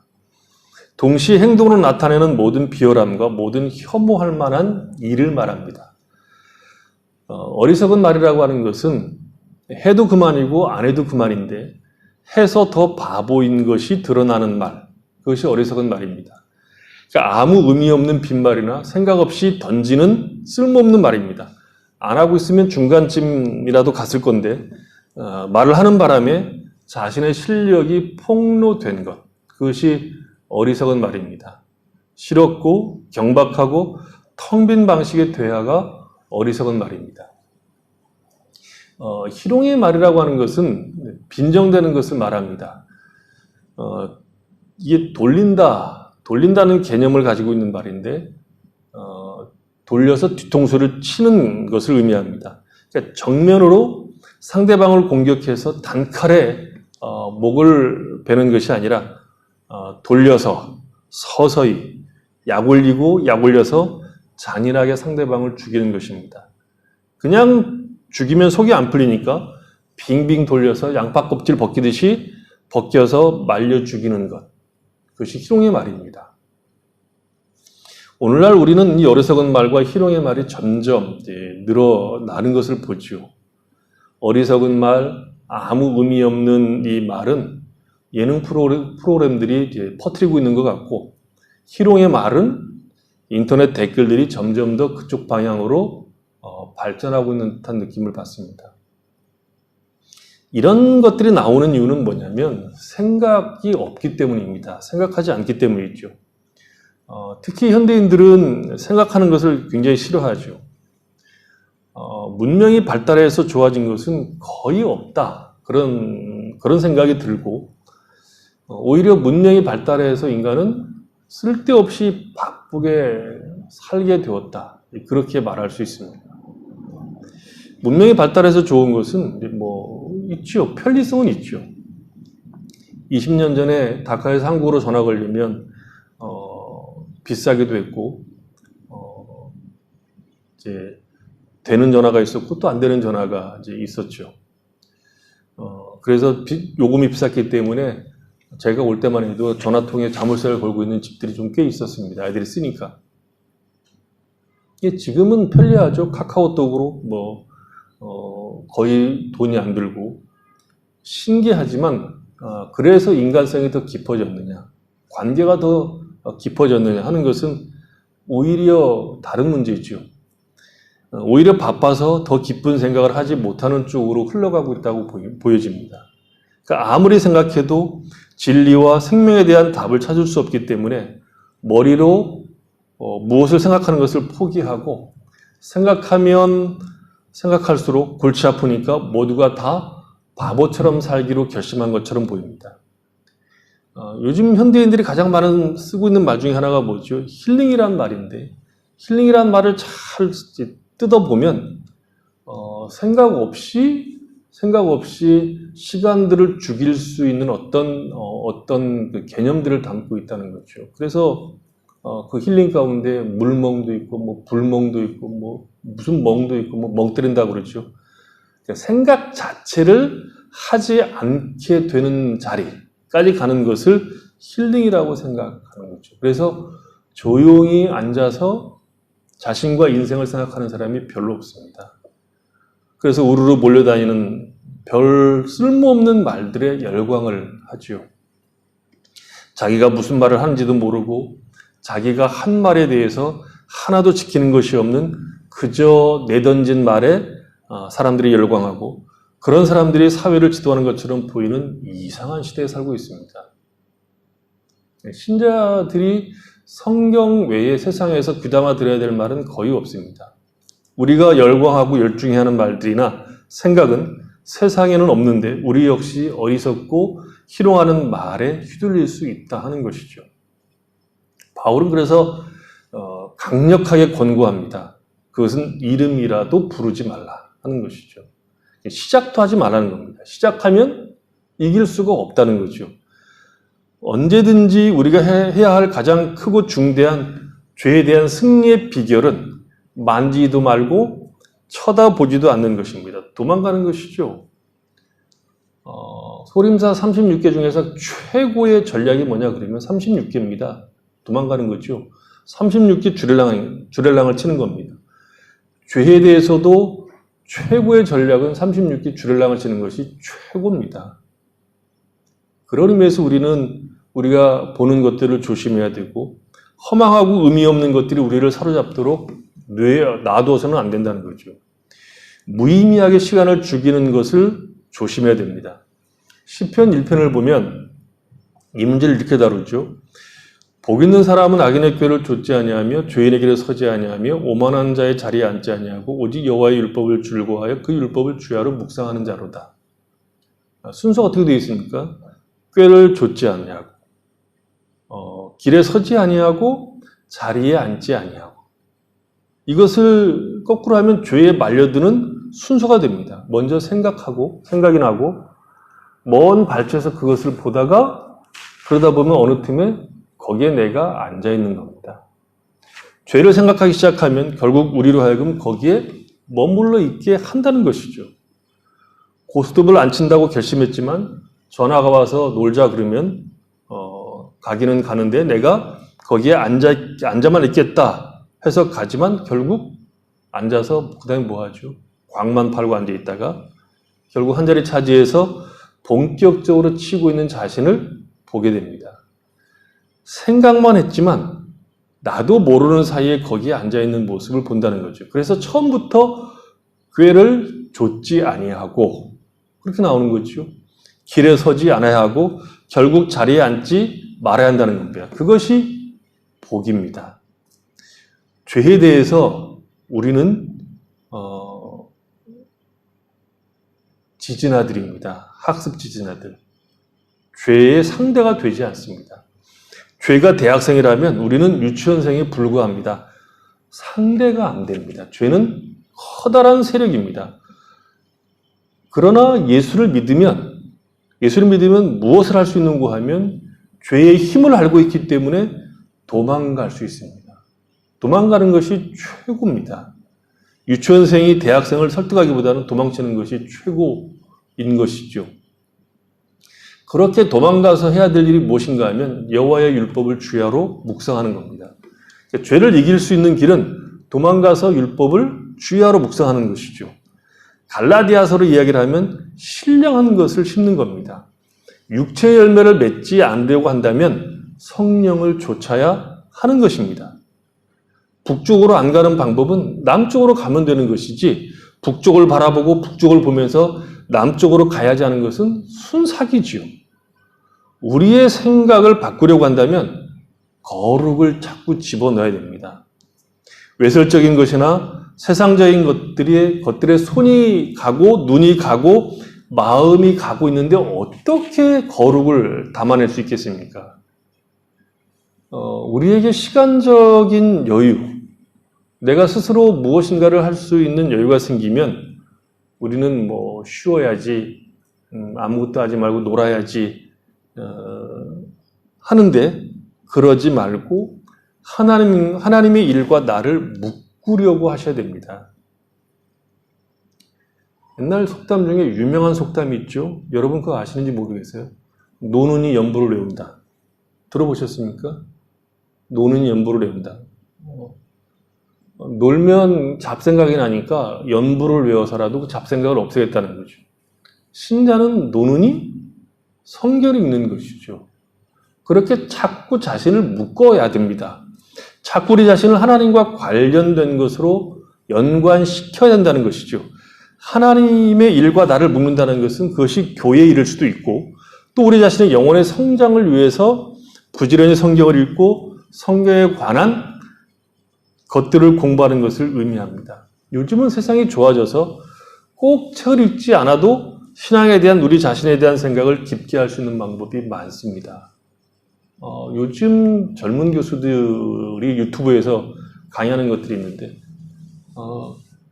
동시에 행동으로 나타내는 모든 비열함과 모든 혐오할 만한 일을 말합니다. 어리석은 말이라고 하는 것은 해도 그만이고 안 해도 그만인데 해서 더 바보인 것이 드러나는 말, 그것이 어리석은 말입니다. 그러니까 아무 의미 없는 빈말이나 생각 없이 던지는 쓸모없는 말입니다. 안 하고 있으면 중간쯤이라도 갔을 건데 말을 하는 바람에 자신의 실력이 폭로된 것, 그것이 어리석은 말입니다. 싫었고 경박하고 텅 빈 방식의 대화가 어리석은 말입니다. 희롱의 말이라고 하는 것은 빈정되는 것을 말합니다. 이게 돌린다는 개념을 가지고 있는 말인데 돌려서 뒤통수를 치는 것을 의미합니다. 그러니까 정면으로 상대방을 공격해서 단칼에 목을 베는 것이 아니라 돌려서 서서히 약 올려서 잔인하게 상대방을 죽이는 것입니다. 그냥 죽이면 속이 안 풀리니까 빙빙 돌려서 양파 껍질 벗기듯이 벗겨서 말려 죽이는 것, 그것이 희롱의 말입니다. 오늘날 우리는 이 어리석은 말과 희롱의 말이 점점 늘어나는 것을 보죠. 어리석은 말, 아무 의미 없는 이 말은 예능 프로그램들이 이제 퍼뜨리고 있는 것 같고, 희롱의 말은 인터넷 댓글들이 점점 더 그쪽 방향으로 발전하고 있는 듯한 느낌을 받습니다. 이런 것들이 나오는 이유는 뭐냐면 생각이 없기 때문입니다. 생각하지 않기 때문이죠. 특히 현대인들은 생각하는 것을 굉장히 싫어하죠. 문명이 발달해서 좋아진 것은 거의 없다. 그런 생각이 들고, 오히려 문명이 발달해서 인간은 쓸데없이 바쁘게 살게 되었다. 그렇게 말할 수 있습니다. 문명이 발달해서 좋은 것은 있죠. 편리성은 있죠. 20년 전에 다카에서 한국으로 전화 걸리면 비싸기도 했고, 이제 되는 전화가 있었고 또 안 되는 전화가 이제 있었죠. 그래서 요금이 비쌌기 때문에 제가 올 때만 해도 전화통에 자물쇠를 걸고 있는 집들이 좀 꽤 있었습니다. 아이들이 쓰니까. 지금은 편리하죠. 카카오톡으로 거의 돈이 안 들고. 신기하지만 그래서 인간성이 더 깊어졌느냐, 관계가 더 깊어졌느냐 하는 것은 오히려 다른 문제이죠. 오히려 바빠서 더 깊은 생각을 하지 못하는 쪽으로 흘러가고 있다고 보여집니다. 그러니까 아무리 생각해도 진리와 생명에 대한 답을 찾을 수 없기 때문에 머리로 무엇을 생각하는 것을 포기하고, 생각하면 생각할수록 골치 아프니까 모두가 다 바보처럼 살기로 결심한 것처럼 보입니다. 요즘 현대인들이 가장 많은 쓰고 있는 말 중에 하나가 뭐죠? 힐링이란 말인데, 힐링이란 말을 잘 뜯어보면 생각 없이 시간들을 죽일 수 있는 어떤 그 개념들을 담고 있다는 거죠. 그래서 그 힐링 가운데 물멍도 있고 불멍도 있고 무슨 멍도 있고 멍 때린다고 그러죠. 생각 자체를 하지 않게 되는 자리까지 가는 것을 힐링이라고 생각하는 거죠. 그래서 조용히 앉아서 자신과 인생을 생각하는 사람이 별로 없습니다. 그래서 우르르 몰려다니는 별 쓸모없는 말들에 열광을 하죠. 자기가 무슨 말을 하는지도 모르고 자기가 한 말에 대해서 하나도 지키는 것이 없는 그저 내던진 말에 사람들이 열광하고, 그런 사람들이 사회를 지도하는 것처럼 보이는 이상한 시대에 살고 있습니다. 신자들이 성경 외의 세상에서 귀담아 들어야 될 말은 거의 없습니다. 우리가 열광하고 열중해하는 말들이나 생각은 세상에는 없는데 우리 역시 어리석고 희롱하는 말에 휘둘릴 수 있다 하는 것이죠. 바울은 그래서 강력하게 권고합니다. 그것은 이름이라도 부르지 말라 하는 것이죠. 시작도 하지 말라는 겁니다. 시작하면 이길 수가 없다는 거죠. 언제든지 우리가 해야 할 가장 크고 중대한 죄에 대한 승리의 비결은 만지도 말고 쳐다보지도 않는 것입니다. 도망가는 것이죠. 소림사 36개 중에서 최고의 전략이 뭐냐 그러면 36개입니다. 도망가는 거죠. 36개 주렐랑을 치는 겁니다. 죄에 대해서도 최고의 전략은 36개 주렐랑을 치는 것이 최고입니다. 그런 의미에서 우리가 보는 것들을 조심해야 되고, 허망하고 의미 없는 것들이 우리를 사로잡도록 놔둬서는 안 된다는 거죠. 무의미하게 시간을 죽이는 것을 조심해야 됩니다. 시편 1편을 보면 이 문제를 이렇게 다루죠. 복 있는 사람은 악인의 꾀를 좇지 아니하며 죄인의 길에 서지 아니하며 오만한 자의 자리에 앉지 아니하고 오직 여호와의 율법을 즐거워하여 그 율법을 주야로 묵상하는 자로다. 순서가 어떻게 되어 있습니까? 꾀를 좇지 아니하고, 길에 서지 아니하고, 자리에 앉지 아니하고. 이것을 거꾸로 하면 죄에 말려드는 순서가 됩니다. 먼저 생각이 나고 먼 발치에서 그것을 보다가 그러다 보면 어느 틈에 거기에 내가 앉아 있는 겁니다. 죄를 생각하기 시작하면 결국 우리로 하여금 거기에 머물러 있게 한다는 것이죠. 고스톱을 안 친다고 결심했지만 전화가 와서 놀자 그러면 가기는 가는데 내가 거기에 앉아만 있겠다 해서 가지만 결국 앉아서 그 다음에 뭐 하죠? 광만 팔고 앉아 있다가 결국 한 자리 차지해서 본격적으로 치고 있는 자신을 보게 됩니다. 생각만 했지만 나도 모르는 사이에 거기에 앉아있는 모습을 본다는 거죠. 그래서 처음부터 꾀를 좇지 아니하고 그렇게 나오는 거죠. 길에 서지 않아야 하고 결국 자리에 앉지 말아야 한다는 겁니다. 그것이 복입니다. 죄에 대해서 우리는 지진아들입니다. 학습 지진아들. 죄의 상대가 되지 않습니다. 죄가 대학생이라면 우리는 유치원생에 불과합니다. 상대가 안 됩니다. 죄는 커다란 세력입니다. 그러나 예수를 믿으면 무엇을 할 수 있는가 하면 죄의 힘을 알고 있기 때문에 도망갈 수 있습니다. 도망가는 것이 최고입니다. 유치원생이 대학생을 설득하기보다는 도망치는 것이 최고인 것이죠. 그렇게 도망가서 해야 될 일이 무엇인가 하면 여호와의 율법을 주야로 묵상하는 겁니다. 죄를 이길 수 있는 길은 도망가서 율법을 주야로 묵상하는 것이죠. 갈라디아서로 이야기를 하면 신령한 것을 심는 겁니다. 육체의 열매를 맺지 않으려고 한다면 성령을 좇아야 하는 것입니다. 북쪽으로 안 가는 방법은 남쪽으로 가면 되는 것이지 북쪽을 바라보고 북쪽을 보면서 남쪽으로 가야지 하는 것은 순사기지요. 우리의 생각을 바꾸려고 한다면 거룩을 자꾸 집어넣어야 됩니다. 외설적인 것이나 세상적인 것들에 손이 가고 눈이 가고 마음이 가고 있는데 어떻게 거룩을 담아낼 수 있겠습니까? 우리에게 시간적인 여유, 내가 스스로 무엇인가를 할 수 있는 여유가 생기면 우리는 쉬어야지, 아무것도 하지 말고 놀아야지 하는데 그러지 말고 하나님의 일과 나를 묶으려고 하셔야 됩니다. 옛날 속담 중에 유명한 속담이 있죠. 여러분 그거 아시는지 모르겠어요. 노는이 연부를 외운다. 들어보셨습니까? 노는이 연부를 외운다. 놀면 잡생각이 나니까 연부를 외워서라도 그 잡생각을 없애겠다는 거죠. 신자는 노는이 성결이 있는 것이죠. 그렇게 자꾸 자신을 묶어야 됩니다. 자꾸 우리 자신을 하나님과 관련된 것으로 연관시켜야 된다는 것이죠. 하나님의 일과 나를 묶는다는 것은 그것이 교회의 일일 수도 있고 또 우리 자신의 영혼의 성장을 위해서 부지런히 성경을 읽고 성경에 관한 것들을 공부하는 것을 의미합니다. 요즘은 세상이 좋아져서 꼭 책을 읽지 않아도 신앙에 대한 우리 자신에 대한 생각을 깊게 할 수 있는 방법이 많습니다. 요즘 젊은 교수들이 유튜브에서 강의하는 것들이 있는데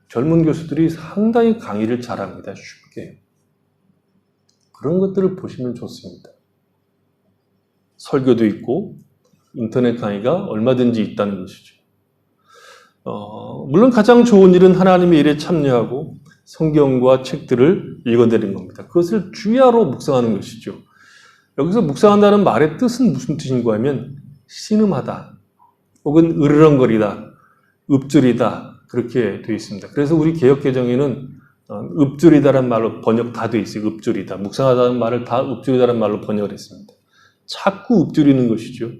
젊은 교수들이 상당히 강의를 잘합니다. 쉽게. 그런 것들을 보시면 좋습니다. 설교도 있고 인터넷 강의가 얼마든지 있다는 것이죠. 물론 가장 좋은 일은 하나님의 일에 참여하고 성경과 책들을 읽어내는 겁니다. 그것을 주야로 묵상하는 것이죠. 여기서 묵상한다는 말의 뜻은 무슨 뜻인가 하면 신음하다 혹은 으르렁거리다, 읊조리다 그렇게 되어 있습니다. 그래서 우리 개역개정에는 읊조리다라는 말로 번역 다 되어 있어요. 읊조리다. 묵상하다는 말을 다 읊조리다라는 말로 번역을 했습니다. 자꾸 읊조리는 것이죠.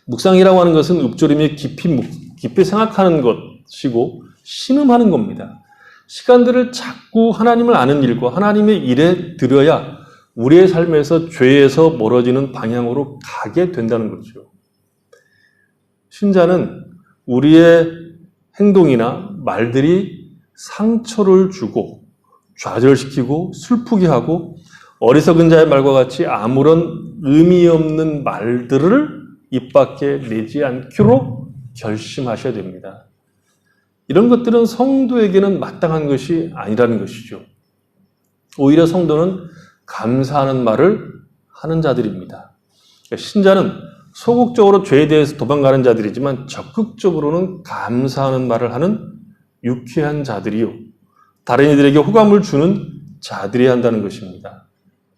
묵상이라고 하는 것은 읊조림에 깊이 생각하는 것이고 신음하는 겁니다. 시간들을 자꾸 하나님을 아는 일과 하나님의 일에 들여야 우리의 삶에서 죄에서 멀어지는 방향으로 가게 된다는 거죠. 신자는 우리의 행동이나 말들이 상처를 주고 좌절시키고 슬프게 하고 어리석은 자의 말과 같이 아무런 의미 없는 말들을 입 밖에 내지 않기로 결심하셔야 됩니다. 이런 것들은 성도에게는 마땅한 것이 아니라는 것이죠. 오히려 성도는 감사하는 말을 하는 자들입니다. 신자는 소극적으로 죄에 대해서 도망가는 자들이지만 적극적으로는 감사하는 말을 하는 유쾌한 자들이요. 다른 이들에게 호감을 주는 자들이 한다는 것입니다.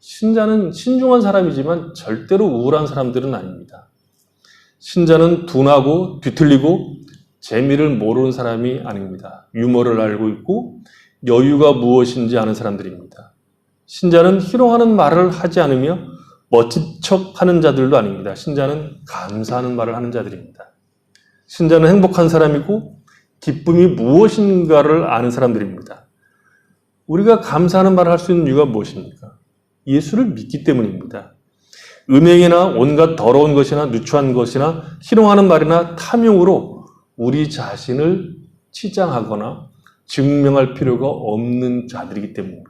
신자는 신중한 사람이지만 절대로 우울한 사람들은 아닙니다. 신자는 둔하고 뒤틀리고 재미를 모르는 사람이 아닙니다. 유머를 알고 있고 여유가 무엇인지 아는 사람들입니다. 신자는 희롱하는 말을 하지 않으며 멋진 척하는 자들도 아닙니다. 신자는 감사하는 말을 하는 자들입니다. 신자는 행복한 사람이고 기쁨이 무엇인가를 아는 사람들입니다. 우리가 감사하는 말을 할 수 있는 이유가 무엇입니까? 예수를 믿기 때문입니다. 음행이나 온갖 더러운 것이나 누추한 것이나 희롱하는 말이나 탐욕으로 우리 자신을 치장하거나 증명할 필요가 없는 자들이기 때문입니다.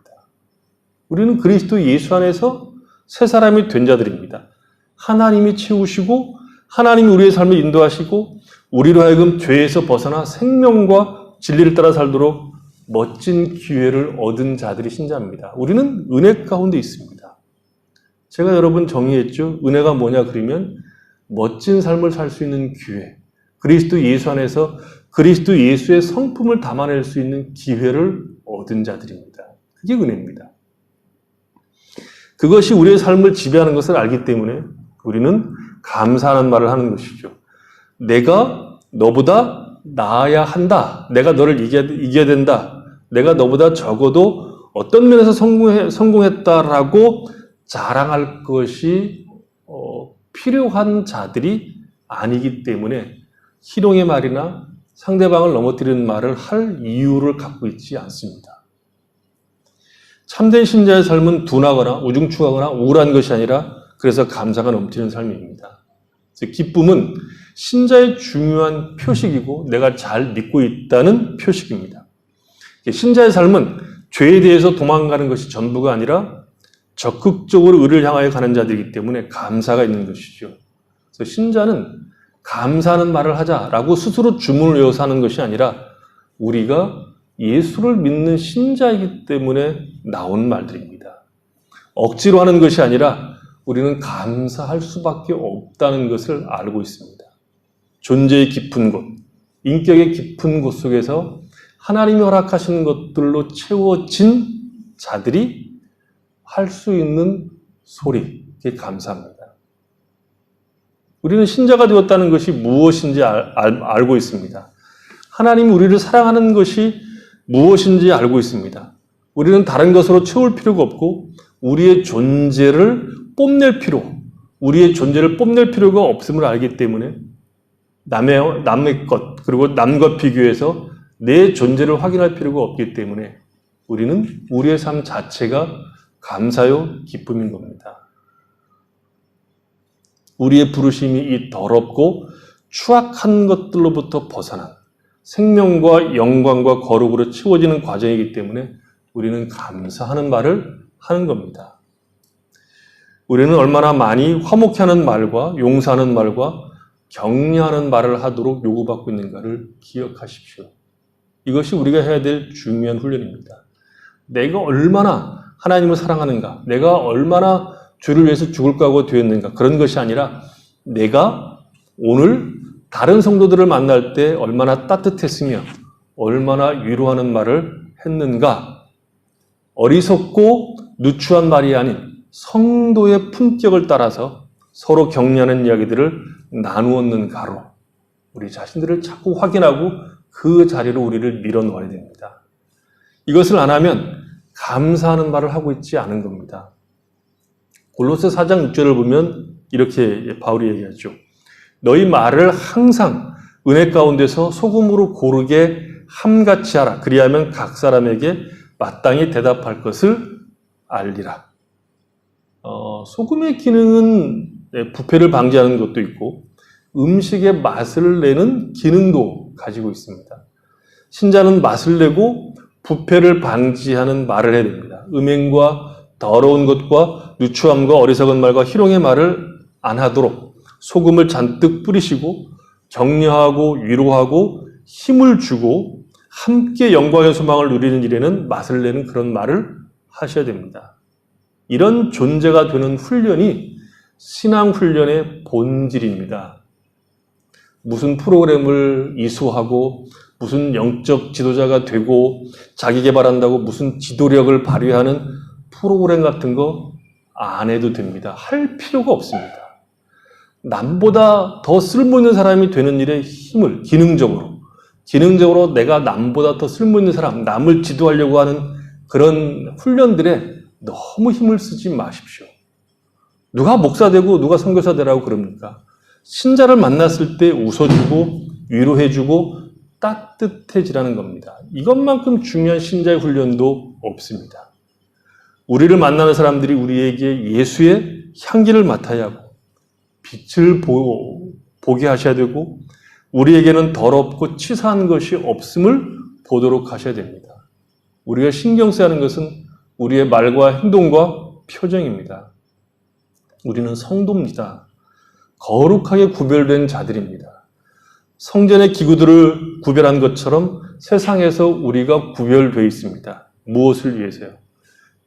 우리는 그리스도 예수 안에서 새 사람이 된 자들입니다. 하나님이 채우시고 하나님이 우리의 삶을 인도하시고 우리로 하여금 죄에서 벗어나 생명과 진리를 따라 살도록 멋진 기회를 얻은 자들이 신자입니다. 우리는 은혜 가운데 있습니다. 제가 여러분 정의했죠. 은혜가 뭐냐 그러면 멋진 삶을 살 수 있는 기회, 그리스도 예수 안에서 그리스도 예수의 성품을 담아낼 수 있는 기회를 얻은 자들입니다. 그게 은혜입니다. 그것이 우리의 삶을 지배하는 것을 알기 때문에 우리는 감사하는 말을 하는 것이죠. 내가 너보다 나아야 한다. 내가 너를 이겨야 된다. 내가 너보다 적어도 어떤 면에서 성공했다라고 자랑할 것이 필요한 자들이 아니기 때문에 희롱의 말이나 상대방을 넘어뜨리는 말을 할 이유를 갖고 있지 않습니다. 참된 신자의 삶은 둔하거나 우중충하거나 우울한 것이 아니라 그래서 감사가 넘치는 삶입니다. 기쁨은 신자의 중요한 표식이고 내가 잘 믿고 있다는 표식입니다. 신자의 삶은 죄에 대해서 도망가는 것이 전부가 아니라 적극적으로 의를 향하여 가는 자들이기 때문에 감사가 있는 것이죠. 그래서 신자는 감사하는 말을 하자라고 스스로 주문을 외워서 하는 것이 아니라 우리가 예수를 믿는 신자이기 때문에 나온 말들입니다. 억지로 하는 것이 아니라 우리는 감사할 수밖에 없다는 것을 알고 있습니다. 존재의 깊은 곳, 인격의 깊은 곳 속에서 하나님이 허락하시는 것들로 채워진 자들이 할 수 있는 소리, 그게 감사합니다. 우리는 신자가 되었다는 것이 무엇인지 알고 있습니다. 하나님이 우리를 사랑하는 것이 무엇인지 알고 있습니다. 우리는 다른 것으로 채울 필요가 없고 우리의 존재를 뽐낼 필요가 없음을 알기 때문에 남의 것, 그리고 남과 비교해서 내 존재를 확인할 필요가 없기 때문에 우리는 우리의 삶 자체가 감사요, 기쁨인 겁니다. 우리의 부르심이 이 더럽고 추악한 것들로부터 벗어난 생명과 영광과 거룩으로 채워지는 과정이기 때문에 우리는 감사하는 말을 하는 겁니다. 우리는 얼마나 많이 화목해하는 말과 용서하는 말과 격려하는 말을 하도록 요구받고 있는가를 기억하십시오. 이것이 우리가 해야 될 중요한 훈련입니다. 내가 얼마나 하나님을 사랑하는가, 내가 얼마나 주를 위해서 죽을까 하고 되었는가, 그런 것이 아니라 내가 오늘 다른 성도들을 만날 때 얼마나 따뜻했으며 얼마나 위로하는 말을 했는가, 어리석고 누추한 말이 아닌 성도의 품격을 따라서 서로 격려하는 이야기들을 나누었는가로 우리 자신들을 자꾸 확인하고 그 자리로 우리를 밀어넣어야 됩니다. 이것을 안 하면 감사하는 말을 하고 있지 않은 겁니다. 골로새 4장 6절을 보면 이렇게 바울이 얘기하죠. 너희 말을 항상 은혜 가운데서 소금으로 고르게 함같이 하라. 그리하면 각 사람에게 마땅히 대답할 것을 알리라. 소금의 기능은 부패를 방지하는 것도 있고 음식의 맛을 내는 기능도 가지고 있습니다. 신자는 맛을 내고 부패를 방지하는 말을 해야 됩니다. 음행과 더러운 것과 누추함과 어리석은 말과 희롱의 말을 안 하도록 소금을 잔뜩 뿌리시고 격려하고 위로하고 힘을 주고 함께 영광의 소망을 누리는 일에는 맛을 내는 그런 말을 하셔야 됩니다. 이런 존재가 되는 훈련이 신앙훈련의 본질입니다. 무슨 프로그램을 이수하고 무슨 영적 지도자가 되고 자기 개발한다고 무슨 지도력을 발휘하는 프로그램 같은 거 안 해도 됩니다. 할 필요가 없습니다. 남보다 더 쓸모있는 사람이 되는 일에 힘을 기능적으로 내가 남보다 더 쓸모있는 사람, 남을 지도하려고 하는 그런 훈련들에 너무 힘을 쓰지 마십시오. 누가 목사 되고 누가 선교사 되라고 그럽니까? 신자를 만났을 때 웃어주고 위로해주고 따뜻해지라는 겁니다. 이것만큼 중요한 신자의 훈련도 없습니다. 우리를 만나는 사람들이 우리에게 예수의 향기를 맡아야 하고 빛을 보게 하셔야 되고 우리에게는 더럽고 치사한 것이 없음을 보도록 하셔야 됩니다. 우리가 신경 써야 하는 것은 우리의 말과 행동과 표정입니다. 우리는 성도입니다. 거룩하게 구별된 자들입니다. 성전의 기구들을 구별한 것처럼 세상에서 우리가 구별되어 있습니다. 무엇을 위해서요?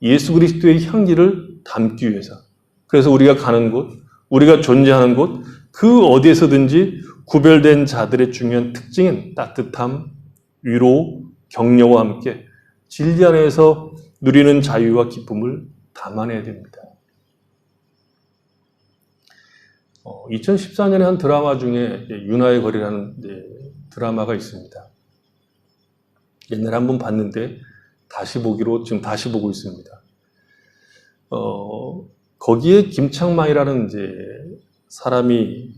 예수 그리스도의 향기를 담기 위해서. 그래서 우리가 가는 곳, 우리가 존재하는 곳, 그 어디에서든지 구별된 자들의 중요한 특징은 따뜻함, 위로, 격려와 함께 진리 안에서 누리는 자유와 기쁨을 담아내야 됩니다. 2014년에 한 드라마 중에 윤하의 거리라는 드라마가 있습니다. 옛날에 한번 봤는데 다시 보기로 지금 다시 보고 있습니다. 거기에 김창만이라는 사람이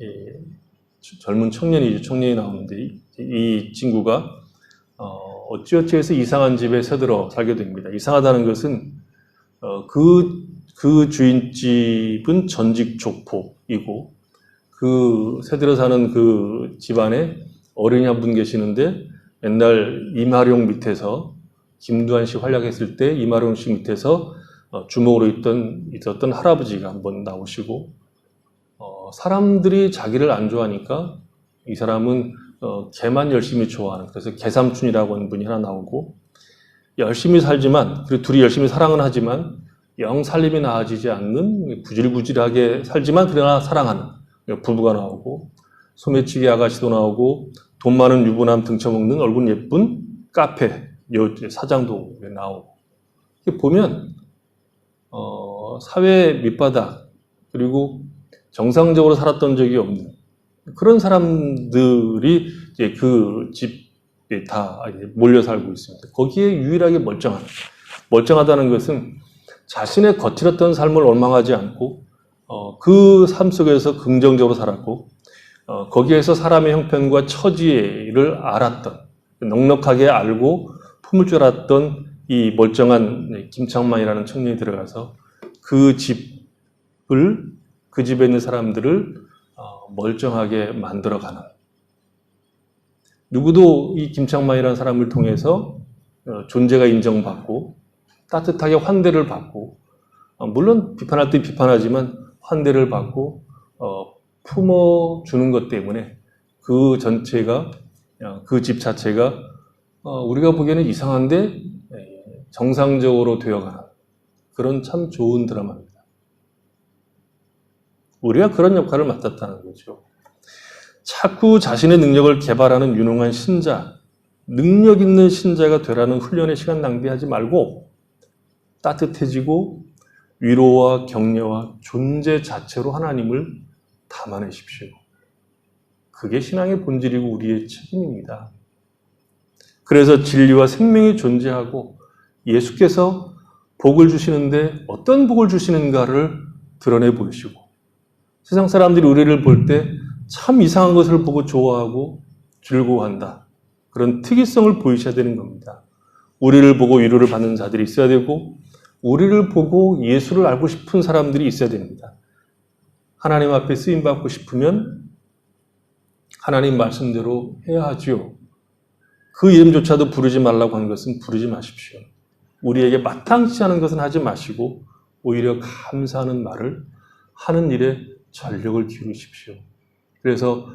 젊은 청년이 나오는데 이 친구가 어찌어찌해서 이상한 집에 새들어 살게 됩니다. 이상하다는 것은 그 주인집은 전직 족포이고 그 새들어 사는 그 집안에 어린이 한 분 계시는데 옛날 이마룡 밑에서 김두한 씨 활약했을 때 이마룡 씨 밑에서 주목으로 있었던 할아버지가 한번 나오시고 사람들이 자기를 안 좋아하니까 이 사람은 개만 열심히 좋아하는 그래서 개삼촌이라고 하는 분이 하나 나오고 열심히 살지만 그리고 둘이 열심히 사랑은 하지만 영 살림이 나아지지 않는 구질구질하게 살지만 그러나 사랑하는 부부가 나오고 소매치기 아가씨도 나오고 돈 많은 유부남 등쳐먹는 얼굴 예쁜 카페 사장도 나오고 보면 사회 밑바닥 그리고 정상적으로 살았던 적이 없는 그런 사람들이 이제 그 집에 다 몰려 살고 있습니다. 거기에 유일하게 멀쩡하다는 것은 자신의 거칠었던 삶을 원망하지 않고 그 삶 속에서 긍정적으로 살았고 거기에서 사람의 형편과 처지를 알았던 넉넉하게 알고 품을 줄 알았던 이 멀쩡한 김창만이라는 청년이 들어가서 그 집에 있는 사람들을 멀쩡하게 만들어가는 누구도 이 김창만이라는 사람을 통해서 존재가 인정받고 따뜻하게 환대를 받고 물론 비판할 때 비판하지만 환대를 받고 품어주는 것 때문에 그 전체가 그 집 자체가 우리가 보기에는 이상한데 정상적으로 되어가는 그런 참 좋은 드라마입니다. 우리가 그런 역할을 맡았다는 거죠. 자꾸 자신의 능력을 개발하는 유능한 신자, 능력 있는 신자가 되라는 훈련의 시간 낭비하지 말고 따뜻해지고 위로와 격려와 존재 자체로 하나님을 담아내십시오. 그게 신앙의 본질이고 우리의 책임입니다. 그래서 진리와 생명이 존재하고 예수께서 복을 주시는데 어떤 복을 주시는가를 드러내 보이시고 세상 사람들이 우리를 볼 때 참 이상한 것을 보고 좋아하고 즐거워한다. 그런 특이성을 보이셔야 되는 겁니다. 우리를 보고 위로를 받는 자들이 있어야 되고 우리를 보고 예수를 알고 싶은 사람들이 있어야 됩니다. 하나님 앞에 쓰임받고 싶으면 하나님 말씀대로 해야 하지요. 그 이름조차도 부르지 말라고 하는 것은 부르지 마십시오. 우리에게 마땅치 않은 것은 하지 마시고 오히려 감사하는 말을 하는 일에 전력을 기울이십시오. 그래서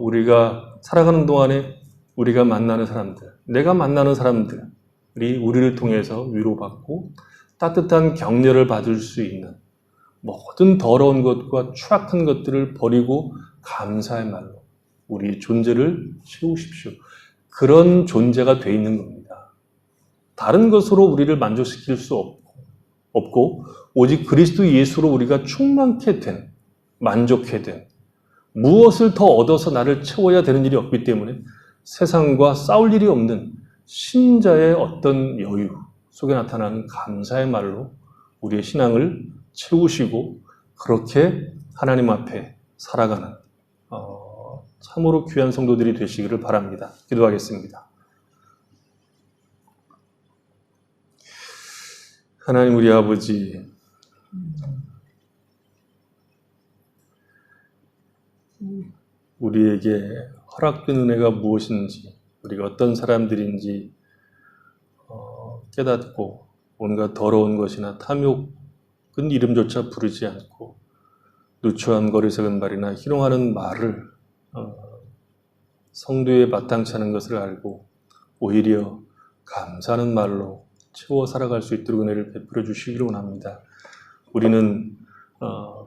우리가 살아가는 동안에 우리가 만나는 사람들, 내가 만나는 사람들이 우리를 통해서 위로받고 따뜻한 격려를 받을 수 있는 모든 더러운 것과 추악한 것들을 버리고 감사의 말로 우리의 존재를 채우십시오. 그런 존재가 돼 있는 겁니다. 다른 것으로 우리를 만족시킬 수 없고 오직 그리스도 예수로 우리가 충만케 된, 만족해 된 무엇을 더 얻어서 나를 채워야 되는 일이 없기 때문에 세상과 싸울 일이 없는 신자의 어떤 여유 속에 나타나는 감사의 말로 우리의 신앙을 채우시고 그렇게 하나님 앞에 살아가는 참으로 귀한 성도들이 되시기를 바랍니다. 기도하겠습니다. 하나님 우리 아버지, 우리에게 허락된 은혜가 무엇인지, 우리가 어떤 사람들인지 깨닫고 온갖 더러운 것이나 탐욕은 이름조차 부르지 않고 누추한 거리석은 말이나 희롱하는 말을 성도에 마땅치 않은 것을 알고 오히려 감사하는 말로 채워 살아갈 수 있도록 은혜를 베풀어 주시기를 원합니다. 우리는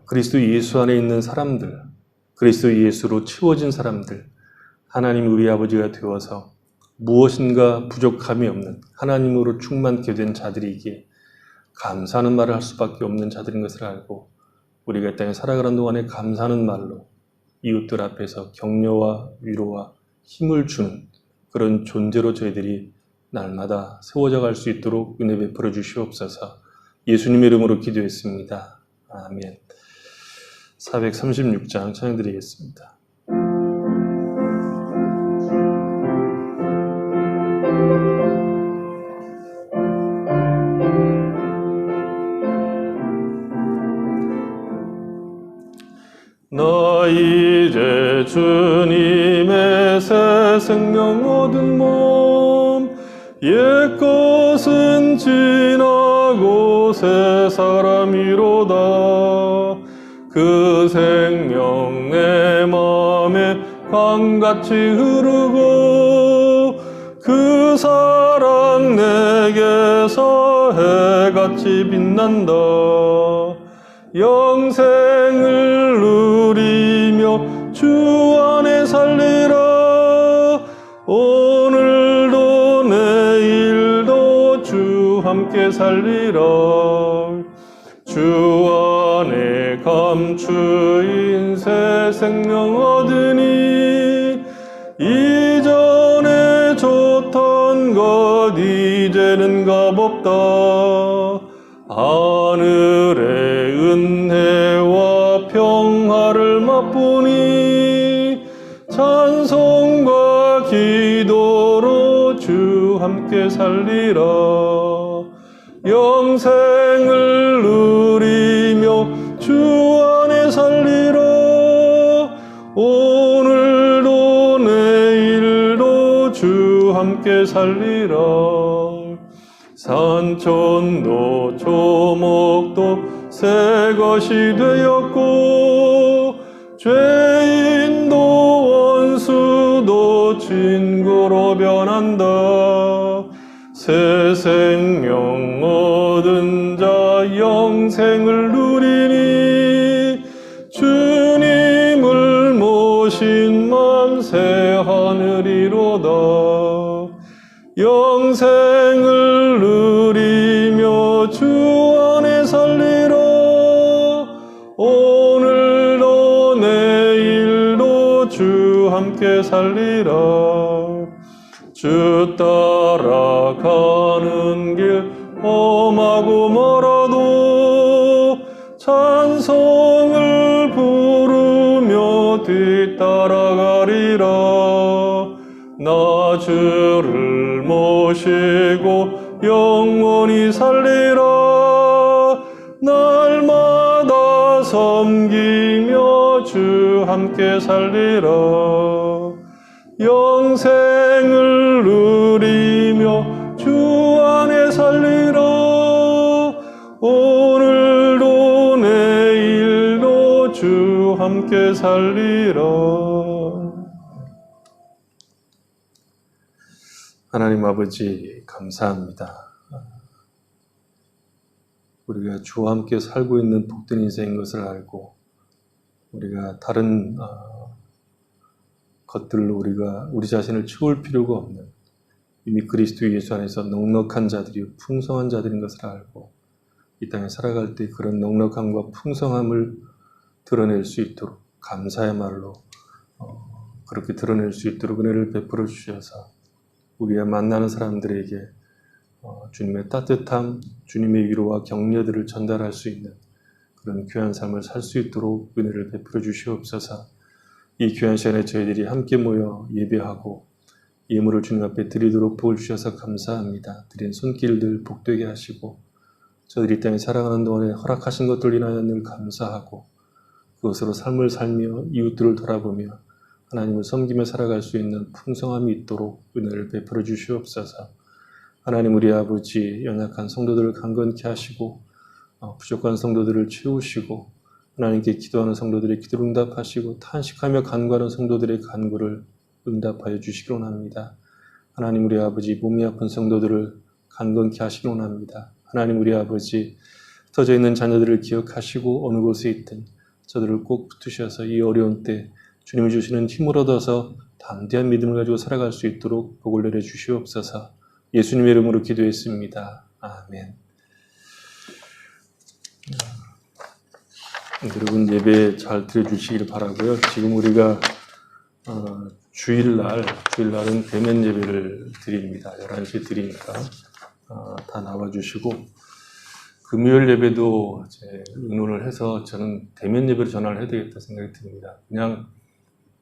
그리스도 예수 안에 있는 사람들, 그리스도 예수로 채워진 사람들, 하나님 우리 아버지가 되어서 무엇인가 부족함이 없는 하나님으로 충만케 된 자들이기에 감사하는 말을 할 수밖에 없는 자들인 것을 알고 우리가 이 땅에 살아가는 동안에 감사하는 말로 이웃들 앞에서 격려와 위로와 힘을 주는 그런 존재로 저희들이 날마다 세워져 갈 수 있도록 은혜 베풀어 주시옵소서. 예수님의 이름으로 기도했습니다. 아멘. 436장 찬양드리겠습니다. 나 이제 주님의 새 생명 얻은 몸 옛것은 지나고 새 사람이로다. 그 생명 내 맘에 강같이 흐르고 그 사랑 내게서 해같이 빛난다. 영생을 누리며 주 안에 살리라. 오늘도 내일도 주 함께 살리라. 주 안에 감추인 새 생명 얻으니 이전에 좋던 것 이제는 값없다. 하늘의 은혜와 평화를 맛보니 찬송과 기도로 주 함께 살리라. 영생을 누리며 주 안에 살리라. 오늘도 내일도 주 함께 살리라. 산천도 조목도 새 것이 되었고 죄인도 원수도 친구로 변한다. 새 생명 얻은 자 영생을 누리니 주님을 모신 맘 새 하늘이로다. 영생을 누리며 주 안에 살리라. 오늘도 내일도 주 함께 살리라. 주 따라가는 길 험하고 멀어도 찬송을 부르며 뒤따라가리라. 나 주를 모시고 영원히 살리라. 날마다 섬기며 주 함께 살리라. 영생을 누리며 주 안에 살리라. 오늘도 내일도 주 함께 살리라. 하나님 아버지 감사합니다. 우리가 주와 함께 살고 있는 복된 인생인 것을 알고 우리가 다른 것들로 우리 자신을 채울 필요가 없는 이미 그리스도 예수 안에서 넉넉한 자들이 풍성한 자들인 것을 알고 이 땅에 살아갈 때 그런 넉넉함과 풍성함을 드러낼 수 있도록 감사의 말로 그렇게 드러낼 수 있도록 은혜를 베풀어 주셔서 우리가 만나는 사람들에게 주님의 따뜻함, 주님의 위로와 격려들을 전달할 수 있는 그런 귀한 삶을 살 수 있도록 은혜를 베풀어 주시옵소서. 이 귀한 시간에 저희들이 함께 모여 예배하고 예물을 주님 앞에 드리도록 복을 주셔서 감사합니다. 드린 손길들 복되게 하시고 저희들이 이 땅에 살아가는 동안에 허락하신 것들 인하여 늘 감사하고 그것으로 삶을 살며 이웃들을 돌아보며 하나님을 섬기며 살아갈 수 있는 풍성함이 있도록 은혜를 베풀어 주시옵소서. 하나님 우리 아버지 연약한 성도들을 강건케 하시고 부족한 성도들을 채우시고 하나님께 기도하는 성도들의 기도를 응답하시고 탄식하며 간구하는 성도들의 간구를 응답하여 주시기 원합니다. 하나님 우리 아버지 몸이 아픈 성도들을 강건케 하시기 원합니다. 하나님 우리 아버지 흩어져 있는 자녀들을 기억하시고 어느 곳에 있든 저들을 꼭 붙으셔서 이 어려운 때 주님이 주시는 힘을 얻어서 담대한 믿음을 가지고 살아갈 수 있도록 복을 내려 주시옵소서. 예수님의 이름으로 기도했습니다. 아멘. 여러분 예배 잘 드려주시길 바라고요. 지금 우리가 주일날은 대면 예배를 드립니다. 11시에 드리니까 다 나와주시고 금요일 예배도 의논을 해서 저는 대면 예배로 전환을 해야 되겠다 생각이 듭니다. 그냥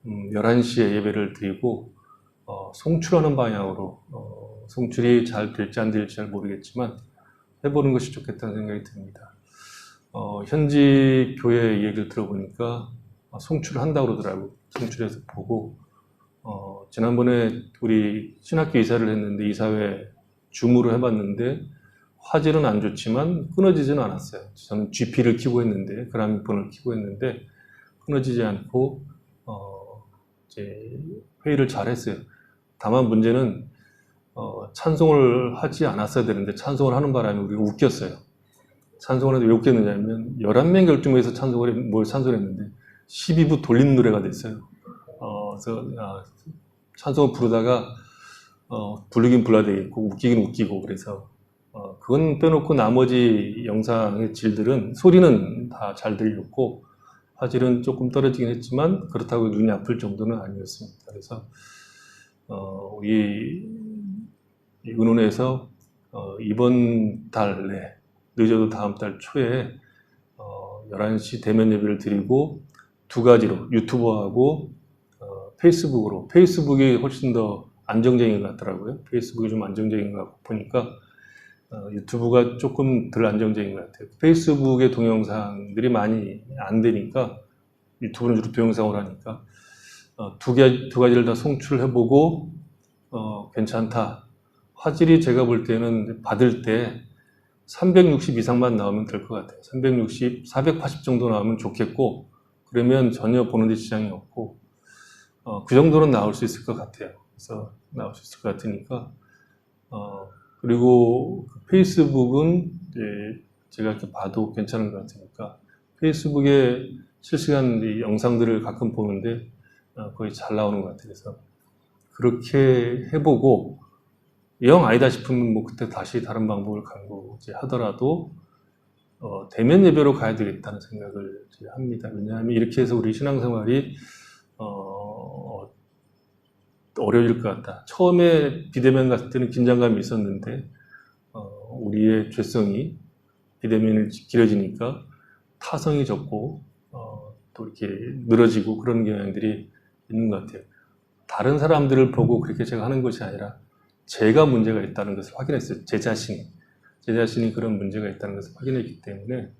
11시에 예배를 드리고 송출하는 방향으로 송출이 잘 될지 안 될지 잘 모르겠지만 해보는 것이 좋겠다는 생각이 듭니다. 현지 교회 얘기를 들어보니까 송출을 한다고 그러더라고요. 송출해서 보고 지난번에 우리 신학교 이사를 했는데 이사회 줌으로 해봤는데 화질은 안 좋지만 끊어지지는 않았어요. 저는 GP를 켜고 했는데 그라미폰을 켜고 했는데 끊어지지 않고 이제 회의를 잘 했어요. 다만 문제는 찬송을 하지 않았어야 되는데 찬송을 하는 바람에 우리가 웃겼어요. 찬송을 하는데 왜 웃겼느냐면 11명 결중해서 찬송을 했는데 12부 돌림 노래가 됐어요. 그래서 찬송을 부르다가 부르긴 불러야 되겠고 웃기긴 웃기고 그래서 그건 빼놓고 나머지 영상의 질들은 소리는 다 잘 들렸고 화질은 조금 떨어지긴 했지만 그렇다고 눈이 아플 정도는 아니었습니다. 그래서 우리 은혼에서 이번 달 내 늦어도 다음 달 초에 11시 대면 예배를 드리고 두 가지로 유튜버하고 페이스북으로 페이스북이 훨씬 더 안정적인 것 같더라고요. 페이스북이 좀 안정적인 것 같고 보니까 유튜브가 조금 덜 안정적인 것 같아요. 페이스북의 동영상들이 많이 안 되니까 유튜브는 주로 동영상으로 하니까 두 가지를 다 송출을 해보고 괜찮다. 화질이 제가 볼 때는 받을 때 360 이상만 나오면 될 것 같아요. 360, 480 정도 나오면 좋겠고 그러면 전혀 보는 데 지장이 없고 그 정도는 나올 수 있을 것 같아요. 그래서 나올 수 있을 것 같으니까 그리고 페이스북은 이제 제가 이렇게 봐도 괜찮은 것 같으니까 페이스북에 실시간 영상들을 가끔 보는데 거의 잘 나오는 것 같아요. 그래서 그렇게 해보고 영 아니다 싶으면 뭐 그때 다시 다른 방법을 강구하더라도 대면 예배로 가야 되겠다는 생각을 합니다. 왜냐하면 이렇게 해서 우리 신앙생활이 어려울 것 같다. 처음에 비대면 갔을 때는 긴장감이 있었는데 우리의 죄성이 비대면이 길어지니까 타성이 적고 또 이렇게 늘어지고 그런 경향들이 있는 것 같아요. 다른 사람들을 보고 그렇게 제가 하는 것이 아니라 제가 문제가 있다는 것을 확인했어요. 제 자신이 그런 문제가 있다는 것을 확인했기 때문에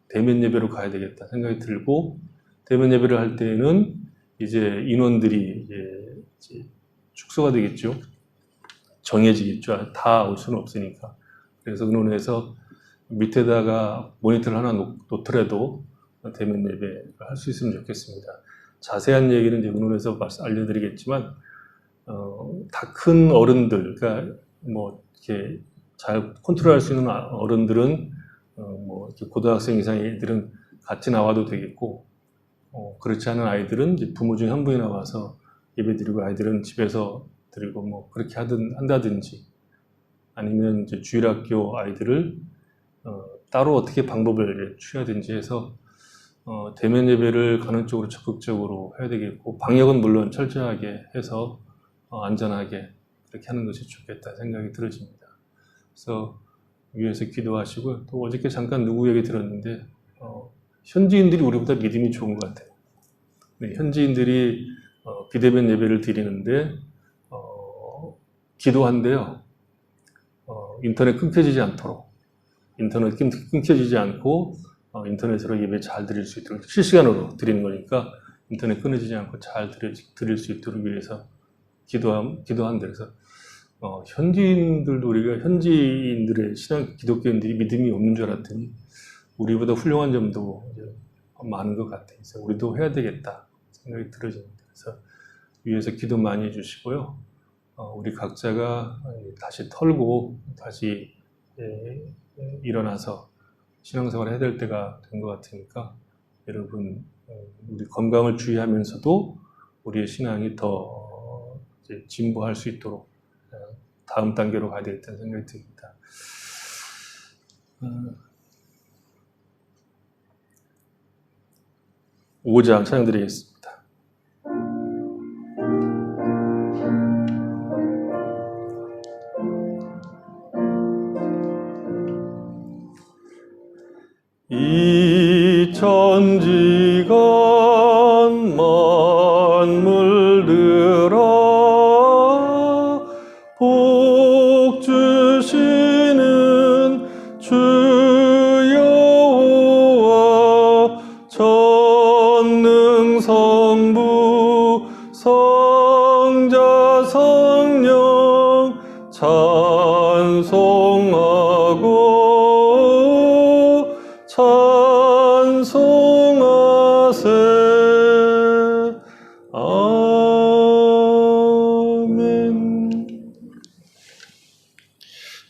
대면 예배로 가야 되겠다 생각이 들고 대면 예배를 할 때에는 이제 인원들이 이제 축소가 되겠죠. 정해지겠죠. 다 올 수는 없으니까. 그래서 의논해서 밑에다가 모니터를 하나 놓더라도 대면 예배를 할 수 있으면 좋겠습니다. 자세한 얘기는 이제 의논해서 알려드리겠지만 다 큰 어른들, 그러니까 뭐 이렇게 잘 컨트롤할 수 있는 어른들은 뭐 이렇게 고등학생 이상의 애들은 같이 나와도 되겠고 그렇지 않은 아이들은 이제 부모 중 한 분이 나와서 예배드리고 아이들은 집에서 드리고 뭐 그렇게 한다든지 아니면 이제 주일학교 아이들을 따로 어떻게 방법을 취하든지 해서 대면 예배를 가는 쪽으로 적극적으로 해야 되겠고 방역은 물론 철저하게 해서 안전하게 이렇게 하는 것이 좋겠다 생각이 들어집니다. 그래서 위에서 기도하시고, 또 어저께 잠깐 누구 얘기 들었는데 현지인들이 우리보다 믿음이 좋은 것 같아요. 네, 현지인들이 비대면 예배를 드리는데 기도한대요. 인터넷 끊겨지지 않도록, 인터넷 끊겨지지 않고 인터넷으로 예배 잘 드릴 수 있도록, 실시간으로 드리는 거니까 인터넷 끊어지지 않고 잘 드릴 수 있도록 위해서 기도한대. 그래서 현지인들도, 우리가 현지인들의 기독교인들이 믿음이 없는 줄 알았더니 우리보다 훌륭한 점도 이제 많은 것 같아요. 그래서 우리도 해야 되겠다 생각이 들어집니다. 그래서 위에서 기도 많이 해주시고요. 우리 각자가 다시 털고 다시 일어나서 신앙생활을 해야 될 때가 된 것 같으니까, 여러분 우리 건강을 주의하면서도 우리의 신앙이 더 이제 진보할 수 있도록 다음 단계로 가야 되겠다는 생각이 듭니다. 5장 찬양드리겠습니다. 이 천지간 만물들아 복 주시는 주 여호와 전능 성부 성자 성령 찬송하고 찬송하세. 아멘.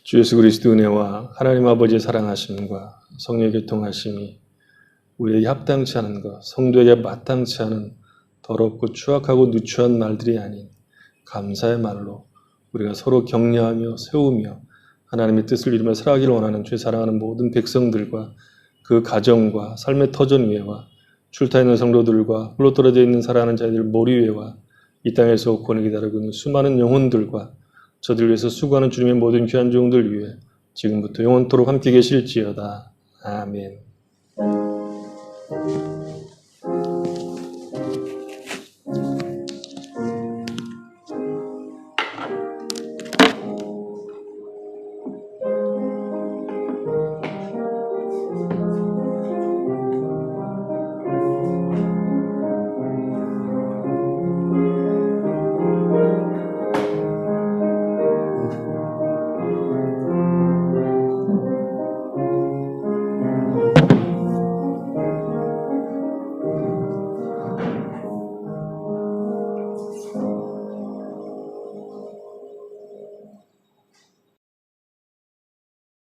주 예수 그리스도 은혜와 하나님 아버지의 사랑하심과 성령의 교통하심이 우리에게 합당치 않은 것, 성도에게 마땅치 않은 더럽고 추악하고 누추한 말들이 아닌 감사의 말로 우리가 서로 격려하며 세우며 하나님의 뜻을 이루며 살아가기를 원하는 주의 사랑하는 모든 백성들과 그 가정과 삶의 터전 위에와 출타 있는 성도들과 홀로 떨어져 있는 사랑하는 자들 머리 위에와 이 땅에서 구원을 기다리고 있는 수많은 영혼들과 저들 위해서 수고하는 주님의 모든 귀한 종들 위해 지금부터 영원토록 함께 계실지어다. 아멘.